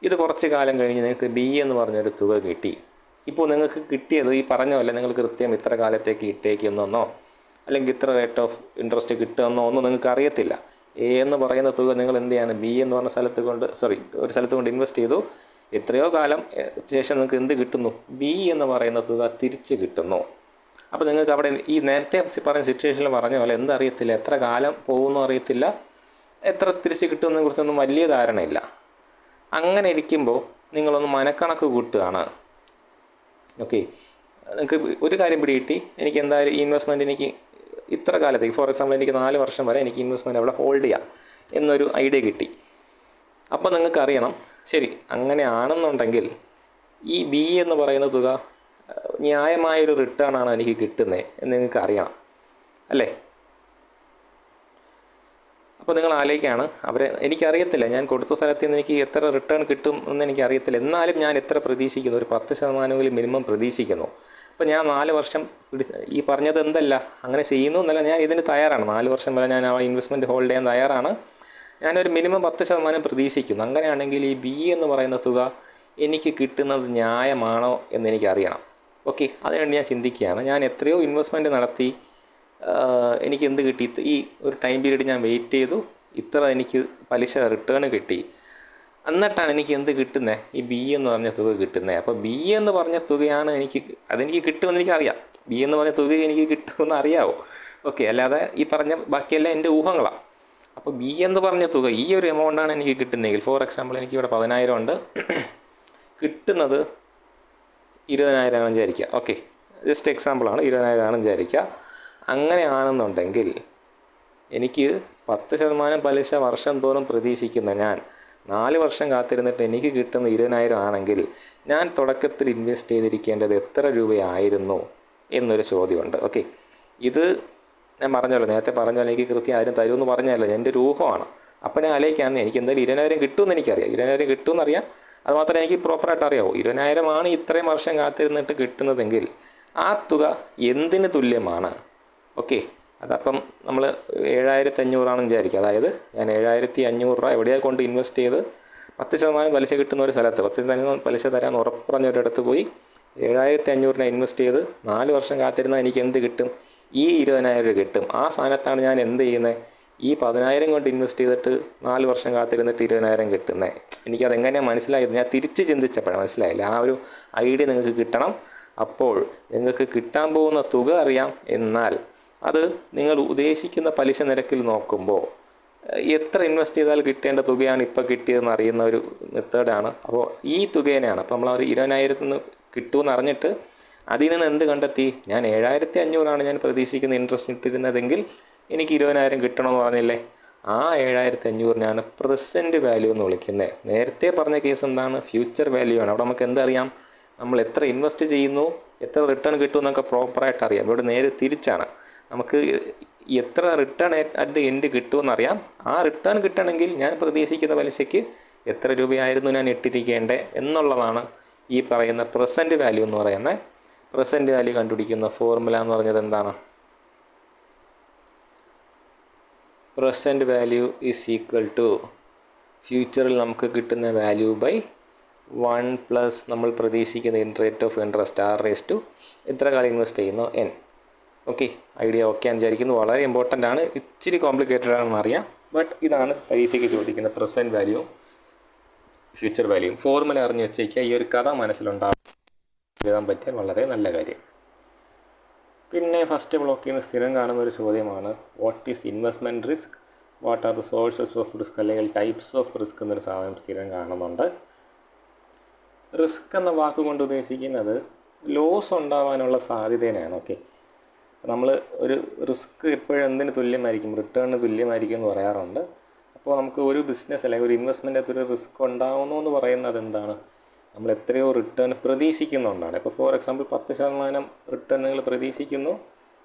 Speaker 1: ഇത് കുറച്ച് കാലം കഴിഞ്ഞ് നിങ്ങൾക്ക് ബി എന്ന് പറഞ്ഞൊരു തുക കിട്ടി. ഇപ്പോൾ നിങ്ങൾക്ക് കിട്ടിയത് ഈ പറഞ്ഞ പോലെ നിങ്ങൾ കൃത്യം ഇത്ര കാലത്തേക്ക് ഇട്ടേക്കുന്നെന്നോ അല്ലെങ്കിൽ ഇത്ര റേറ്റ് ഓഫ് ഇൻട്രസ്റ്റ് കിട്ടുമെന്നോ ഒന്നും നിങ്ങൾക്ക് അറിയത്തില്ല. എ എന്ന് പറയുന്ന തുക നിങ്ങൾ എന്ത് ചെയ്യാണ്, ബി എന്ന് പറഞ്ഞ ഒരു സ്ഥലത്ത് കൊണ്ട് ഇൻവെസ്റ്റ് ചെയ്തു, എത്രയോ കാലം ശേഷം നിങ്ങൾക്ക് എന്ത് കിട്ടുന്നു, ബി എന്ന് പറയുന്ന തുക തിരിച്ച് കിട്ടുന്നു. അപ്പോൾ നിങ്ങൾക്ക് അവിടെ ഈ നേരത്തെ പറഞ്ഞ സിറ്റുവേഷനിൽ പറഞ്ഞ പോലെ എന്തറിയത്തില്ല, എത്ര കാലം പോകുമെന്നും അറിയത്തില്ല, എത്ര തിരിച്ച് കിട്ടുമെന്നതിനെ കുറിച്ചൊന്നും വലിയ ധാരണയില്ല. അങ്ങനെ ഇരിക്കുമ്പോൾ നിങ്ങളൊന്ന് മനക്കണക്ക് കൂട്ടുകയാണ്. ഓക്കെ, നിങ്ങൾക്ക് ഒരു കാര്യം പിടികിട്ടി, എനിക്ക് എന്തായാലും ഈ ഇൻവെസ്റ്റ്മെൻറ്റ് എനിക്ക് ഇത്ര കാലത്തേക്ക്, ഫോർ എക്സാമ്പിൾ എനിക്ക് 4 വർഷം വരെ എനിക്ക് ഇൻവെസ്റ്റ്മെൻറ്റ് അവിടെ ഹോൾഡ് ചെയ്യാം എന്നൊരു ഐഡിയ കിട്ടി. അപ്പോൾ നിങ്ങൾക്ക് അറിയണം, ശരി അങ്ങനെയാണെന്നുണ്ടെങ്കിൽ ഈ ബി എന്ന് പറയുന്ന തുക ന്യായമായൊരു റിട്ടേൺ ആണ് എനിക്ക് കിട്ടുന്നത് എന്ന് നിങ്ങൾക്ക് അറിയണം, അല്ലേ? അപ്പോൾ നിങ്ങൾ ആലോചിക്കുകയാണ്, എനിക്കറിയത്തില്ല, ഞാൻ കൊടുത്ത സ്ഥലത്ത് നിന്ന് എനിക്ക് എത്ര റിട്ടേൺ കിട്ടും എന്ന് എനിക്കറിയത്തില്ല, എന്നാലും ഞാൻ എത്ര പ്രതീക്ഷിക്കുന്നു, ഒരു 10% മിനിമം പ്രതീക്ഷിക്കുന്നു. അപ്പോൾ ഞാൻ 4 വർഷം ഈ പറഞ്ഞത് എന്തല്ല അങ്ങനെ ചെയ്യുന്നു എന്നല്ല, ഞാൻ ഇതിന് തയ്യാറാണ്, 4 വർഷം വരെ ഞാൻ ആ ഇൻവെസ്റ്റ്മെൻറ്റ് ഹോൾഡ് ചെയ്യാൻ തയ്യാറാണ്, ഞാനൊരു മിനിമം 10% പ്രതീക്ഷിക്കുന്നു. അങ്ങനെയാണെങ്കിൽ ഈ ബി എന്ന് പറയുന്ന തുക എനിക്ക് കിട്ടുന്നത് ന്യായമാണോ എന്നെനിക്കറിയണം. ഓക്കെ, അതിനുവേണ്ടി ഞാൻ ചിന്തിക്കുകയാണ്, ഞാൻ എത്രയോ ഇൻവെസ്റ്റ്മെൻറ്റ് നടത്തി, എനിക്ക് എന്ത് കിട്ടി, ഈ ഒരു ടൈം പീരീഡ് ഞാൻ വെയിറ്റ് ചെയ്തു, ഇത്ര എനിക്ക് പലിശ റിട്ടേൺ കിട്ടി, എന്നിട്ടാണ് എനിക്ക് എന്ത് കിട്ടുന്നത്, ഈ ബി എന്ന് പറഞ്ഞ തുക കിട്ടുന്നത്. അപ്പോൾ ബി എന്ന് പറഞ്ഞ തുകയാണ് അതെനിക്ക് കിട്ടുമെന്ന് എനിക്കറിയാം, ബി എന്ന് പറഞ്ഞ തുക എനിക്ക് കിട്ടുമെന്ന് അറിയാവോ? ഓക്കെ, അല്ലാതെ ഈ പറഞ്ഞ ബാക്കിയെല്ലാം എൻ്റെ ഊഹങ്ങളാണ്. അപ്പോൾ ബി എന്ന് പറഞ്ഞ തുക ഈ ഒരു എമൗണ്ടാണ് എനിക്ക് കിട്ടുന്നതെങ്കിൽ, ഫോർ എക്സാമ്പിൾ എനിക്ക് ഇവിടെ 10,000 ഉണ്ട്, കിട്ടുന്നത് 20,000 ആണെന്ന് വിചാരിക്കുക. ഓക്കെ, ജസ്റ്റ് എക്സാമ്പിളാണ്, 20,000 ആണെന്ന് വിചാരിക്കുക. അങ്ങനെയാണെന്നുണ്ടെങ്കിൽ എനിക്ക് 10% പലിശ വർഷം തോറും പ്രതീക്ഷിക്കുന്ന ഞാൻ 4 വർഷം കാത്തിരുന്നിട്ട് എനിക്ക് കിട്ടുന്ന 20,000 ആണെങ്കിൽ ഞാൻ തുടക്കത്തിൽ ഇൻവെസ്റ്റ് ചെയ്തിരിക്കേണ്ടത് എത്ര രൂപയായിരുന്നു എന്നൊരു ചോദ്യമുണ്ട്. ഓക്കെ, ഇത് ഞാൻ പറഞ്ഞല്ലോ, നേരത്തെ പറഞ്ഞല്ലോ എനിക്ക് കൃത്യം ആരും തരുമെന്ന് പറഞ്ഞല്ലോ, എൻ്റെ ഒരു ഊഹമാണ്. അപ്പോൾ ഞാൻ ആലോചിക്കാണ് എനിക്ക് എന്തായാലും 20,000 കിട്ടുമെന്ന് എനിക്കറിയാം. 20,000 കിട്ടുമെന്ന് അറിയാം. അത് മാത്രമേ എനിക്ക് പ്രോപ്പറായിട്ട് അറിയാവൂ. 20,000 ആണ് ഇത്രയും വർഷം കാത്തിരുന്നിട്ട് കിട്ടുന്നതെങ്കിൽ ആ തുക എന്തിന് തുല്യമാണ്? ഓക്കെ, അതപ്പം നമ്മൾ 7,500 വിചാരിക്കുക. അതായത് ഞാൻ 7,500 രൂപ എവിടെയാണ് കൊണ്ട് ഇൻവെസ്റ്റ് ചെയ്ത് 10% പലിശ കിട്ടുന്ന ഒരു സ്ഥലത്ത്, 10% പലിശ തരാൻ ഉറപ്പ് പറഞ്ഞൊരിടത്ത് പോയി 7,500 ഇൻവെസ്റ്റ് ചെയ്ത് 4 വർഷം കാത്തിരുന്നാൽ എനിക്ക് എന്ത് കിട്ടും? ഈ 20,000 കിട്ടും. ആ സ്ഥാനത്താണ് ഞാൻ എന്ത് ചെയ്യുന്നത്? ഈ 10,000 കൊണ്ട് ഇൻവെസ്റ്റ് ചെയ്തിട്ട് 4 വർഷം കാത്തിരുന്നിട്ട് 20,000 കിട്ടുന്നത്. എനിക്കതെങ്ങനെയാണ് മനസ്സിലായത്? ഞാൻ തിരിച്ച് ചിന്തിച്ചപ്പോഴാണ് മനസ്സിലായില്ല. ആ ഒരു ഐഡിയ നിങ്ങൾക്ക് കിട്ടണം. അപ്പോൾ നിങ്ങൾക്ക് കിട്ടാൻ പോകുന്ന തുക അറിയാം. എന്നാൽ അത് നിങ്ങൾ ഉദ്ദേശിക്കുന്ന പലിശ നിരക്കിൽ നോക്കുമ്പോൾ എത്ര ഇൻവെസ്റ്റ് ചെയ്താൽ കിട്ടേണ്ട തുകയാണ് ഇപ്പോൾ കിട്ടിയതെന്ന് അറിയുന്ന ഒരു മെത്തേഡാണ്. അപ്പോൾ ഈ തുകേനെയാണ് അപ്പോൾ നമ്മൾ ഒരു 20,000 കിട്ടുമെന്ന് അറിഞ്ഞിട്ട് അതിൽ നിന്ന് എന്ത് കണ്ടെത്തി? ഞാൻ 7,500 ഞാൻ പ്രതീക്ഷിക്കുന്ന ഇൻട്രസ്റ്റ് ഇട്ടിരുന്നതെങ്കിൽ എനിക്ക് 20,000 കിട്ടണമെന്ന് പറഞ്ഞില്ലേ? ആ 7,500 പ്രസൻറ്റ് വാല്യൂ എന്ന് വിളിക്കുന്നത്. നേരത്തെ പറഞ്ഞ കേസ് എന്താണ്? ഫ്യൂച്ചർ വാല്യൂ ആണ്. അവിടെ നമുക്ക് എന്തറിയാം? നമ്മൾ എത്ര ഇൻവെസ്റ്റ് ചെയ്യുന്നു, എത്ര റിട്ടേൺ കിട്ടുമെന്നൊക്കെ പ്രോപ്പറായിട്ട് അറിയാം. ഇവിടെ നേരെ തിരിച്ചാണ്. നമുക്ക് എത്ര റിട്ടേൺ അറ്റ് ദി എൻഡ് കിട്ടുമെന്നറിയാം. ആ റിട്ടേൺ കിട്ടണമെങ്കിൽ ഞാൻ പ്രതീക്ഷിക്കുന്ന പലിശയ്ക്ക് എത്ര രൂപയായിരുന്നു ഞാൻ ഇട്ടിരിക്കേണ്ടത് എന്നുള്ളതാണ് ഈ പറയുന്ന പ്രസൻറ്റ് വാല്യൂ എന്ന് പറയുന്നത്. പ്രസൻറ്റ് വാല്യൂ കണ്ടുപിടിക്കുന്ന ഫോർമുല എന്ന് പറഞ്ഞത് എന്താണ്? Present value is equal to ഫ്യൂച്ചറിൽ നമുക്ക് കിട്ടുന്ന വാല്യൂ ബൈ 1 + നമ്മൾ പ്രതീക്ഷിക്കുന്ന റേറ്റ് ഓഫ് ഇൻട്രസ്റ്റ് R/, എത്ര കാലം ഇൻവെസ്റ്റ് ചെയ്യുന്നു N. ഓക്കെ, ഐഡിയ ഓക്കെ എന്ന് വിചാരിക്കുന്നു. വളരെ ഇമ്പോർട്ടൻ്റ് ആണ്. ഇച്ചിരി കോംപ്ലിക്കേറ്റഡ് ആണെന്ന് അറിയാം. ബട്ട് ഇതാണ് പരീക്ഷയ്ക്ക് ചോദിക്കുന്ന പ്രസൻറ്റ് വാല്യൂവും ഫ്യൂച്ചർ വാല്യൂവും. ഫോർമുല അറിഞ്ഞ് വെച്ചേക്കുക. ഈ ഒരു കഥ മനസ്സിലുണ്ടാകും, എഴുതാൻ പറ്റിയാൽ വളരെ നല്ല കാര്യം. പിന്നെ ഫസ്റ്റ് ബ്ലോക്കിൽ നിന്ന് സ്ഥിരം കാണുന്ന ഒരു ചോദ്യമാണ് what is investment risk, what are the sources of risk, അല്ലെങ്കിൽ ടൈപ്സ് ഓഫ് റിസ്ക് എന്നൊരു സാധനം സ്ഥിരം കാണുന്നുണ്ട്. റിസ്ക് എന്ന വാക്കുകൊണ്ട് ഉദ്ദേശിക്കുന്നത് ലോസ് ഉണ്ടാവാനുള്ള സാധ്യതയാണ്. ഓക്കെ, നമ്മൾ ഒരു റിസ്ക് എപ്പോഴും എന്തിന് തുല്യമായിരിക്കും? റിട്ടേണിന് തുല്യമായിരിക്കും എന്ന് പറയാറുണ്ട്. അപ്പോൾ നമുക്ക് ഒരു ബിസിനസ് അല്ലെങ്കിൽ ഒരു ഇൻവെസ്റ്റ്മെൻറ്റ് ഒരു റിസ്ക് ഉണ്ടാവുന്നു എന്ന് പറയുന്നത് എന്താണ്? നമ്മൾ എത്രയോ റിട്ടേൺ പ്രതീക്ഷിക്കുന്നുണ്ടാണ്. ഇപ്പോൾ ഫോർ എക്സാമ്പിൾ 10% റിട്ടേൺ നിങ്ങൾ പ്രതീക്ഷിക്കുന്നു,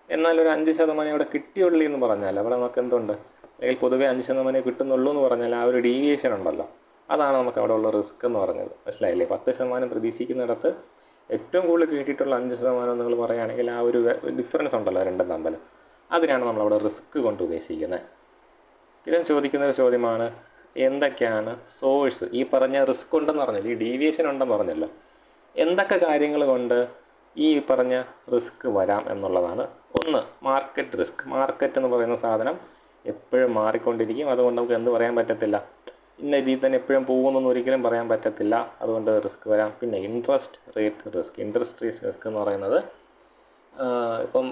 Speaker 1: എന്നാൽ ഒരു 5% അവിടെ കിട്ടിയുള്ളൂ എന്ന് പറഞ്ഞാൽ അവിടെ നമുക്ക് എന്തുണ്ട്? അല്ലെങ്കിൽ പൊതുവേ 5% കിട്ടുന്നുള്ളൂ എന്ന് പറഞ്ഞാൽ ആ ഒരു ഡീവിയേഷൻ ഉണ്ടല്ലോ, അതാണ് നമുക്ക് അവിടെ ഉള്ള റിസ്ക് എന്ന് പറഞ്ഞത്. മനസ്സിലായില്ലേ? 10% പ്രതീക്ഷിക്കുന്നിടത്ത് ഏറ്റവും കൂടുതൽ കിട്ടിയിട്ടുള്ള 5% നിങ്ങൾ പറയുകയാണെങ്കിൽ ആ ഒരു ഡിഫറൻസ് ഉണ്ടല്ലോ രണ്ടും തമ്മിൽ, അതിനാണ് നമ്മളവിടെ റിസ്ക് കൊണ്ട് ഉദ്ദേശിക്കുന്നത്. ഇതിലും ചോദിക്കുന്ന ഒരു ചോദ്യമാണ് എന്തൊക്കെയാണ് സോഴ്സ്? ഈ പറഞ്ഞ റിസ്ക് ഉണ്ടെന്ന് പറഞ്ഞല്ലോ, ഈ ഡീവിയേഷൻ ഉണ്ടെന്ന് പറഞ്ഞല്ലോ, എന്തൊക്കെ കാര്യങ്ങൾ കൊണ്ട് ഈ പറഞ്ഞ റിസ്ക് വരാം എന്നുള്ളതാണ്. ഒന്ന്, മാർക്കറ്റ് റിസ്ക്. മാർക്കറ്റ് എന്ന് പറയുന്ന സാധനം എപ്പോഴും മാറിക്കൊണ്ടിരിക്കും. അതുകൊണ്ട് നമുക്ക് എന്ത് പറയാൻ പറ്റത്തില്ല, ഇന്ന രീതിയിൽ തന്നെ എപ്പോഴും പോകുമെന്നൊന്നും ഒരിക്കലും പറയാൻ പറ്റത്തില്ല. അതുകൊണ്ട് റിസ്ക് വരാം. പിന്നെ interest rate risk. Interest rate risk എന്ന് പറയുന്നത് ഇപ്പം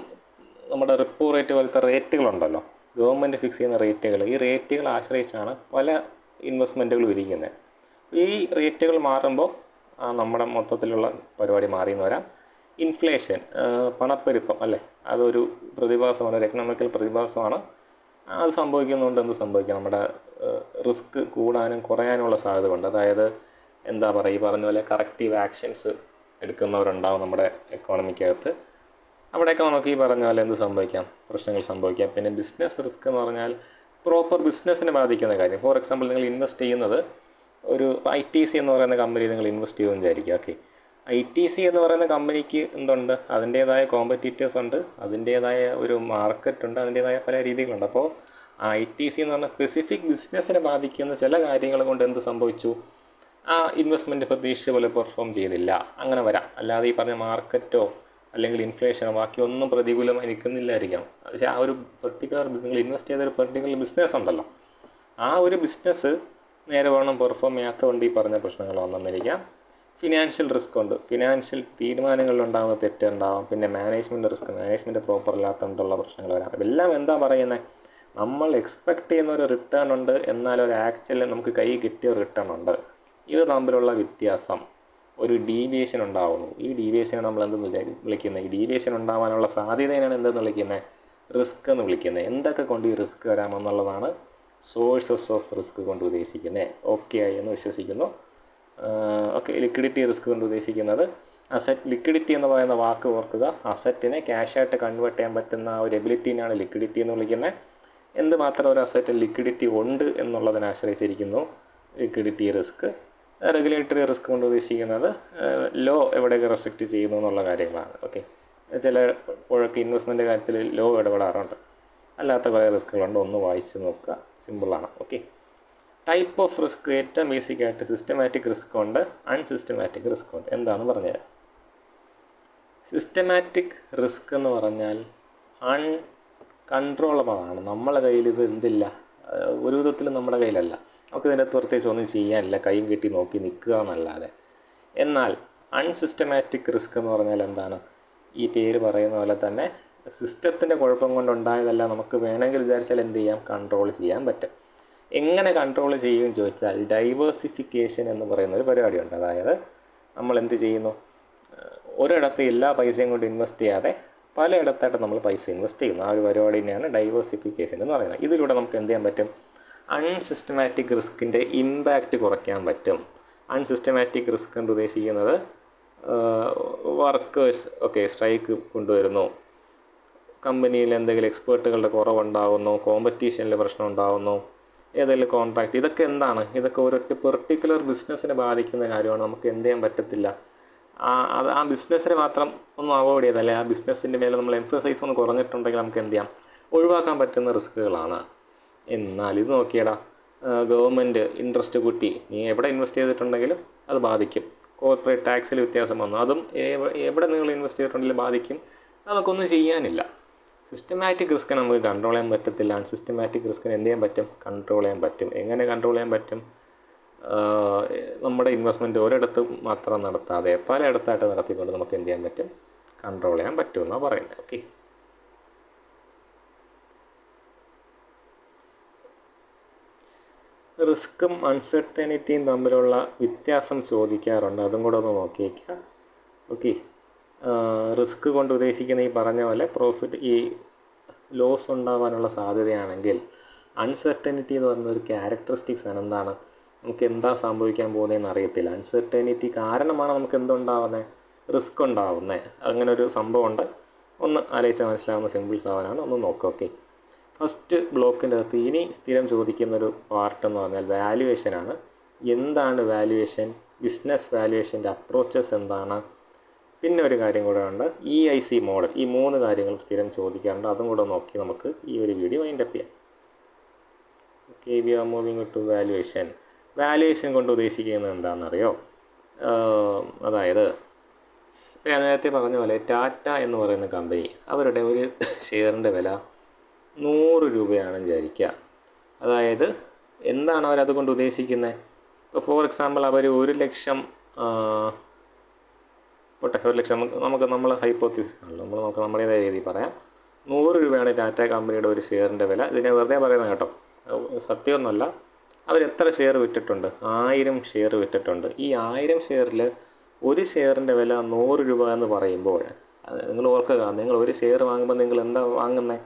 Speaker 1: നമ്മുടെ റിപ്പോ റേറ്റ് പോലത്തെ റേറ്റുകളുണ്ടല്ലോ, ഗവൺമെൻറ് ഫിക്സ് ചെയ്യുന്ന റേറ്റുകൾ. ഈ റേറ്റുകൾ ആശ്രയിച്ചാണ് പല ഇൻവെസ്റ്റ്മെൻറ്റുകളും ഇരിക്കുന്നത്. ഈ റേറ്റുകൾ മാറുമ്പോൾ നമ്മുടെ മൊത്തത്തിലുള്ള പരിപാടി മാറിയെന്ന് വരാം. ഇൻഫ്ലേഷൻ, പണപ്പെരുപ്പം അല്ലേ, അതൊരു പ്രതിഭാസമാണ്, ഒരു എക്കണോമിക്കൽ പ്രതിഭാസമാണ്. അത് സംഭവിക്കുന്നതുകൊണ്ട് എന്ത് സംഭവിക്കാം? നമ്മുടെ റിസ്ക് കൂടാനും കുറയാനുള്ള സാധ്യത ഉണ്ട്. അതായത് എന്താ പറയുക, ഈ പറഞ്ഞ പോലെ കറക്റ്റീവ് ആക്ഷൻസ് എടുക്കുന്നവരുണ്ടാവും നമ്മുടെ എക്കോണമിക്കകത്ത്. അവിടെയൊക്കെ നമുക്ക് ഈ പറഞ്ഞ പോലെ എന്ത് സംഭവിക്കാം? പ്രശ്നങ്ങൾ സംഭവിക്കാം. പിന്നെ ബിസിനസ് റിസ്ക് എന്ന് പറഞ്ഞാൽ പ്രോപ്പർ ബിസിനസ്സിനെ ബാധിക്കുന്ന കാര്യം. ഫോർ എക്സാമ്പിൾ നിങ്ങൾ ഇൻവെസ്റ്റ് ചെയ്യുന്നത് ഒരു ITC എന്ന് പറയുന്ന കമ്പനി നിങ്ങൾ ഇൻവെസ്റ്റ് ചെയ്യുമെന്ന് വിചാരിക്കുക. ഓക്കെ, ITC എന്ന് പറയുന്ന കമ്പനിക്ക് എന്തുണ്ട്? അതിൻ്റേതായ കോമ്പറ്റീറ്റേഴ്സ് ഉണ്ട്, അതിൻ്റേതായ ഒരു മാർക്കറ്റ് ഉണ്ട്, അതിൻ്റേതായ പല രീതികളുണ്ട്. അപ്പോൾ ITC എന്ന് പറഞ്ഞാൽ സ്പെസിഫിക് ബിസിനസ്സിനെ ബാധിക്കുന്ന ചില കാര്യങ്ങൾ കൊണ്ട് എന്ത് സംഭവിച്ചു? ആ ഇൻവെസ്റ്റ്മെൻറ്റ് പ്രതീക്ഷിച്ച പോലെ പെർഫോം ചെയ്തില്ല. അങ്ങനെ വരാം. അല്ലാതെ ഈ പറഞ്ഞ മാർക്കറ്റോ അല്ലെങ്കിൽ ഇൻഫ്ലേഷനോ ബാക്കിയൊന്നും പ്രതികൂലമായി നിൽക്കുന്നില്ലായിരിക്കാം. പക്ഷേ ആ ഒരു പെർട്ടിക്കുലർ നിങ്ങൾ ഇൻവെസ്റ്റ് ചെയ്ത ഒരു പെർട്ടിക്കുലർ ബിസിനസ് ഉണ്ടല്ലോ, ആ ഒരു ബിസിനസ് നേരെ വേണം പെർഫോം ചെയ്യാത്തതുകൊണ്ട് ഈ പറഞ്ഞ പ്രശ്നങ്ങൾ വന്നെന്നിരിക്കാം. ഫിനാൻഷ്യൽ റിസ്ക് ഉണ്ട്. ഫിനാൻഷ്യൽ തീരുമാനങ്ങളിലുണ്ടാകുന്ന തെറ്റുണ്ടാവാം. പിന്നെ മാനേജ്മെൻറ്റ് റിസ്ക്, മാനേജ്മെൻറ്റ് പ്രോപ്പർ ഇല്ലാത്തതുകൊണ്ടുള്ള പ്രശ്നങ്ങൾ വരാം. ഇതെല്ലാം എന്താ പറയുന്നത്? നമ്മൾ എക്സ്പെക്റ്റ് ചെയ്യുന്ന ഒരു റിട്ടേൺ ഉണ്ട്, എന്നാൽ ഒരു ആക്ച്വലി നമുക്ക് കൈ കിട്ടിയ റിട്ടേൺ ഉണ്ട്. ഇത് തമ്മിലുള്ള വ്യത്യാസം, ഒരു ഡീവിയേഷൻ ഉണ്ടാവുന്നു. ഈ ഡീവിയേഷനെ നമ്മൾ എന്തെന്ന് വിളിക്കുന്നത്? ഈ ഡീവിയേഷൻ ഉണ്ടാവാനുള്ള സാധ്യതയാണ് എന്തെന്ന് വിളിക്കുന്നത്? റിസ്ക് എന്ന് വിളിക്കുന്നത്. എന്തൊക്കെ കൊണ്ട് ഈ റിസ്ക് വരാമെന്നുള്ളതാണ് സോഴ്സസ് ഓഫ് റിസ്ക് കൊണ്ട് ഉദ്ദേശിക്കുന്നത്. ഓക്കെ ആയി എന്ന് വിശ്വസിക്കുന്നു. ഓക്കെ, ലിക്വിഡിറ്റി റിസ്ക് കൊണ്ട് ഉദ്ദേശിക്കുന്നത് അസറ്റ് ലിക്വിഡിറ്റി എന്ന് പറയുന്ന വാക്ക് ഓർക്കുക. അസറ്റിനെ ക്യാഷായിട്ട് കൺവേർട്ട് ചെയ്യാൻ പറ്റുന്ന ആ ഒരു എബിലിറ്റീനാണ് ലിക്വിഡിറ്റി എന്ന് വിളിക്കുന്നത്. എന്തുമാത്രം ഒരു അസറ്റിൽ ലിക്വിഡിറ്റി ഉണ്ട് എന്നുള്ളതിനെ ആശ്രയിച്ചിരിക്കുന്നു ലിക്വിഡിറ്റി റിസ്ക്. റെഗുലേറ്ററി റിസ്ക് കൊണ്ട് ഉദ്ദേശിക്കുന്നത് ലോ എവിടെയൊക്കെ റെസ്ട്രിക്റ്റ് ചെയ്യുന്നു എന്നുള്ള കാര്യങ്ങളാണ്. ഓക്കെ, ചിലപ്പോഴൊക്കെ ഇൻവെസ്റ്റ്മെൻറ്റ് കാര്യത്തിൽ ലോ ഇടപെടാറുണ്ട്. അല്ലാത്ത കുറേ റിസ്ക്കുകളുണ്ട്, ഒന്ന് വായിച്ച് നോക്കുക, സിമ്പിളാണ്. ഓക്കെ, ടൈപ്പ് ഓഫ് റിസ്ക് ഏറ്റവും ബേസിക്കായിട്ട് സിസ്റ്റമാറ്റിക് റിസ്ക് ഉണ്ട്, അൺസിസ്റ്റമാറ്റിക് റിസ്ക് ഉണ്ട്. എന്താണെന്ന് പറഞ്ഞുതരാം. സിസ്റ്റമാറ്റിക് റിസ്ക് എന്ന് പറഞ്ഞാൽ അൺകൺട്രോളബിളാണ്. നമ്മളെ കയ്യിൽ ഇത് എന്തില്ല, ഒരു വിധത്തിലും നമ്മുടെ കയ്യിലല്ല. നമുക്ക് ഇതിൻ്റെ പ്രത്യേകിച്ച് ഒന്നും ചെയ്യാനില്ല, കൈയും കെട്ടി നോക്കി നിൽക്കുക എന്നല്ലാതെ. എന്നാൽ അൺസിസ്റ്റമാറ്റിക് റിസ്ക് എന്ന് പറഞ്ഞാൽ എന്താണ്? ഈ പേര് പറയുന്ന പോലെ തന്നെ സിസ്റ്റത്തിൻ്റെ കുഴപ്പം കൊണ്ടുണ്ടായതല്ല, നമുക്ക് വേണമെങ്കിൽ വിചാരിച്ചാൽ എന്ത് ചെയ്യാം, കൺട്രോൾ ചെയ്യാൻ പറ്റും. എങ്ങനെ കൺട്രോൾ ചെയ്യുമെന്ന് ചോദിച്ചാൽ ഡൈവേഴ്സിഫിക്കേഷൻ എന്ന് പറയുന്ന ഒരു പരിപാടിയുണ്ട്. അതായത് നമ്മൾ എന്ത് ചെയ്യുന്നു, ഒരിടത്ത് എല്ലാ പൈസയും കൊണ്ട് ഇൻവെസ്റ്റ് ചെയ്യാതെ പലയിടത്തായിട്ട് നമ്മൾ പൈസ ഇൻവെസ്റ്റ് ചെയ്യുന്നു. ആ ഒരു പരിപാടി തന്നെയാണ് ഡൈവേഴ്സിഫിക്കേഷൻ എന്ന് പറയുന്നത്. ഇതിലൂടെ നമുക്ക് എന്ത് ചെയ്യാൻ പറ്റും, അൺസിസ്റ്റമാറ്റിക് റിസ്കിൻ്റെ ഇമ്പാക്റ്റ് കുറയ്ക്കാൻ പറ്റും. അൺസിസ്റ്റമാറ്റിക് റിസ്ക് എന്ന് ഉദ്ദേശിക്കുന്നത് വർക്കേഴ്സ് സ്ട്രൈക്ക് കൊണ്ടുവരുന്നു, കമ്പനിയിൽ എന്തെങ്കിലും എക്സ്പേർട്ടുകളുടെ കുറവുണ്ടാകുന്നു, കോമ്പറ്റീഷനിൽ പ്രശ്നം ഉണ്ടാകുന്നു, ഏതെങ്കിലും കോൺട്രാക്റ്റ്, ഇതൊക്കെ എന്താണ്, ഇതൊക്കെ ഒരൊറ്റ പെർട്ടിക്കുലർ ബിസിനസ്സിനെ ബാധിക്കുന്ന കാര്യമാണ്. നമുക്ക് എന്ത് ചെയ്യാൻ പറ്റത്തില്ല, ആ ബിസിനസ്സിനെ മാത്രം ഒന്ന് അവോയ്ഡ് ചെയ്തല്ലേ, ആ ബിസിനസ്സിൻ്റെ മേലെ നമ്മൾ എംഫസൈസ് ഒന്ന് കുറഞ്ഞിട്ടുണ്ടെങ്കിൽ നമുക്ക് എന്ത് ചെയ്യാം, ഒഴിവാക്കാൻ പറ്റുന്ന റിസ്ക്കുകളാണ്. എന്നാൽ ഇത് നോക്കിയടാ, ഗവൺമെൻറ് ഇൻട്രസ്റ്റ് കൂട്ടി, നീ എവിടെ ഇൻവെസ്റ്റ് ചെയ്തിട്ടുണ്ടെങ്കിലും അത് ബാധിക്കും. കോർപ്പറേറ്റ് ടാക്സിൽ വ്യത്യാസം വന്നു, അതും എവിടെ നിങ്ങൾ ഇൻവെസ്റ്റ് ചെയ്തിട്ടുണ്ടെങ്കിലും ബാധിക്കും. നമുക്കൊന്നും ചെയ്യാനില്ല. സിസ്റ്റമാറ്റിക് റിസ്കിനെ നമുക്ക് കൺട്രോൾ ചെയ്യാൻ പറ്റത്തില്ല. അൺസിസ്റ്റമാറ്റിക് റിസ്കിനെ എന്ത് ചെയ്യാൻ പറ്റും, കൺട്രോൾ ചെയ്യാൻ പറ്റും. എങ്ങനെ കൺട്രോൾ ചെയ്യാൻ പറ്റും? നമ്മുടെ ഇൻവെസ്റ്റ്മെൻറ്റ് ഒരിടത്ത് മാത്രം നടത്താതെ പലയിടത്തായിട്ട് നടത്തിക്കൊണ്ട് നമുക്ക് എന്ത് ചെയ്യാൻ പറ്റും, കൺട്രോൾ ചെയ്യാൻ പറ്റുമെന്നാണ് പറയുന്നത്. ഓക്കെ, റിസ്ക്കും അൺസർട്ടനിറ്റിയും തമ്മിലുള്ള വ്യത്യാസം ചോദിക്കാറുണ്ട്, അതും കൂടെ ഒന്ന് നോക്കിയേക്കുക. ഓക്കെ, റിസ്ക് കൊണ്ട് ഉദ്ദേശിക്കുന്ന ഈ പറഞ്ഞ പോലെ പ്രോഫിറ്റ്, ഈ ലോസ് ഉണ്ടാകാനുള്ള സാധ്യതയാണെങ്കിൽ അൺസർട്ടനിറ്റി എന്ന് പറയുന്ന ഒരു ക്യാരക്ടറിസ്റ്റിക്സ് ആണ്. എന്താണ്, നമുക്ക് എന്താ സംഭവിക്കാൻ പോകുന്നതെന്ന് അറിയത്തില്ല. അൺസർട്ടനിറ്റി കാരണമാണ് നമുക്ക് എന്തുണ്ടാവുന്നത്, റിസ്ക് ഉണ്ടാവുന്നത്. അങ്ങനെ ഒരു സംഭവമുണ്ട്. ഒന്ന് ആലോചിച്ചാൽ മനസ്സിലാവുന്ന സിമ്പിൾ സാധനമാണ്, ഒന്ന് നോക്കാം. ഓക്കെ, ഫസ്റ്റ് ബ്ലോക്കിൻ്റെ അകത്ത് ഇനി സ്ഥിരം ചോദിക്കുന്നൊരു പാർട്ടെന്ന് പറഞ്ഞാൽ വാല്യുവേഷനാണ്. എന്താണ് വാല്യുവേഷൻ, ബിസിനസ് വാല്യുവേഷൻ്റെ അപ്രോച്ചസ് എന്താണ്, പിന്നെ ഒരു കാര്യം കൂടെ ഉണ്ട്, EIC മോഡൽ. ഈ 3 കാര്യങ്ങൾ സ്ഥിരം ചോദിക്കാറുണ്ട്, അതും കൂടെ നോക്കി നമുക്ക് ഈ ഒരു വീഡിയോ വൈൻഡപ്പ് ചെയ്യാം. Okay, we are moving to valuation. Valuation കൊണ്ട് ഉദ്ദേശിക്കുന്നത് എന്താണെന്നറിയോ? അതായത് ഞാൻ നേരത്തെ പറഞ്ഞ പോലെ ടാറ്റ എന്ന് പറയുന്ന കമ്പനി, അവരുടെ ഒരു ഷെയറിൻ്റെ വില 100 രൂപയാണെന്ന് വിചാരിക്കുക. അതായത് എന്താണ് അവരതുകൊണ്ട് ഉദ്ദേശിക്കുന്നത്? ഇപ്പോൾ ഫോർ എക്സാമ്പിൾ അവർ 1 ലക്ഷം, 1 ലക്ഷം നമുക്ക് നമ്മൾ ഹൈപ്പോത്തിസിസ് ആണല്ലോ, നമുക്ക് നമ്മുടേതായ രീതിയിൽ പറയാം. 100 രൂപയാണ് ടാറ്റ കമ്പനിയുടെ ഒരു ഷെയറിൻ്റെ വില. ഇതിനെ വെറുതെ പറയുന്നത് കേട്ടോ, സത്യമൊന്നുമല്ല. അവരെത്ര ഷെയർ വിറ്റിട്ടുണ്ട്? 1000 ഷെയർ വിറ്റിട്ടുണ്ട്. ഈ 1000 ഷെയറിൽ ഒരു ഷെയറിൻ്റെ വില 100 രൂപ എന്ന് പറയുമ്പോൾ നിങ്ങൾ ഓർക്കുക, നിങ്ങൾ ഒരു ഷെയർ വാങ്ങുമ്പോൾ നിങ്ങൾ എന്താ വാങ്ങുന്നത്?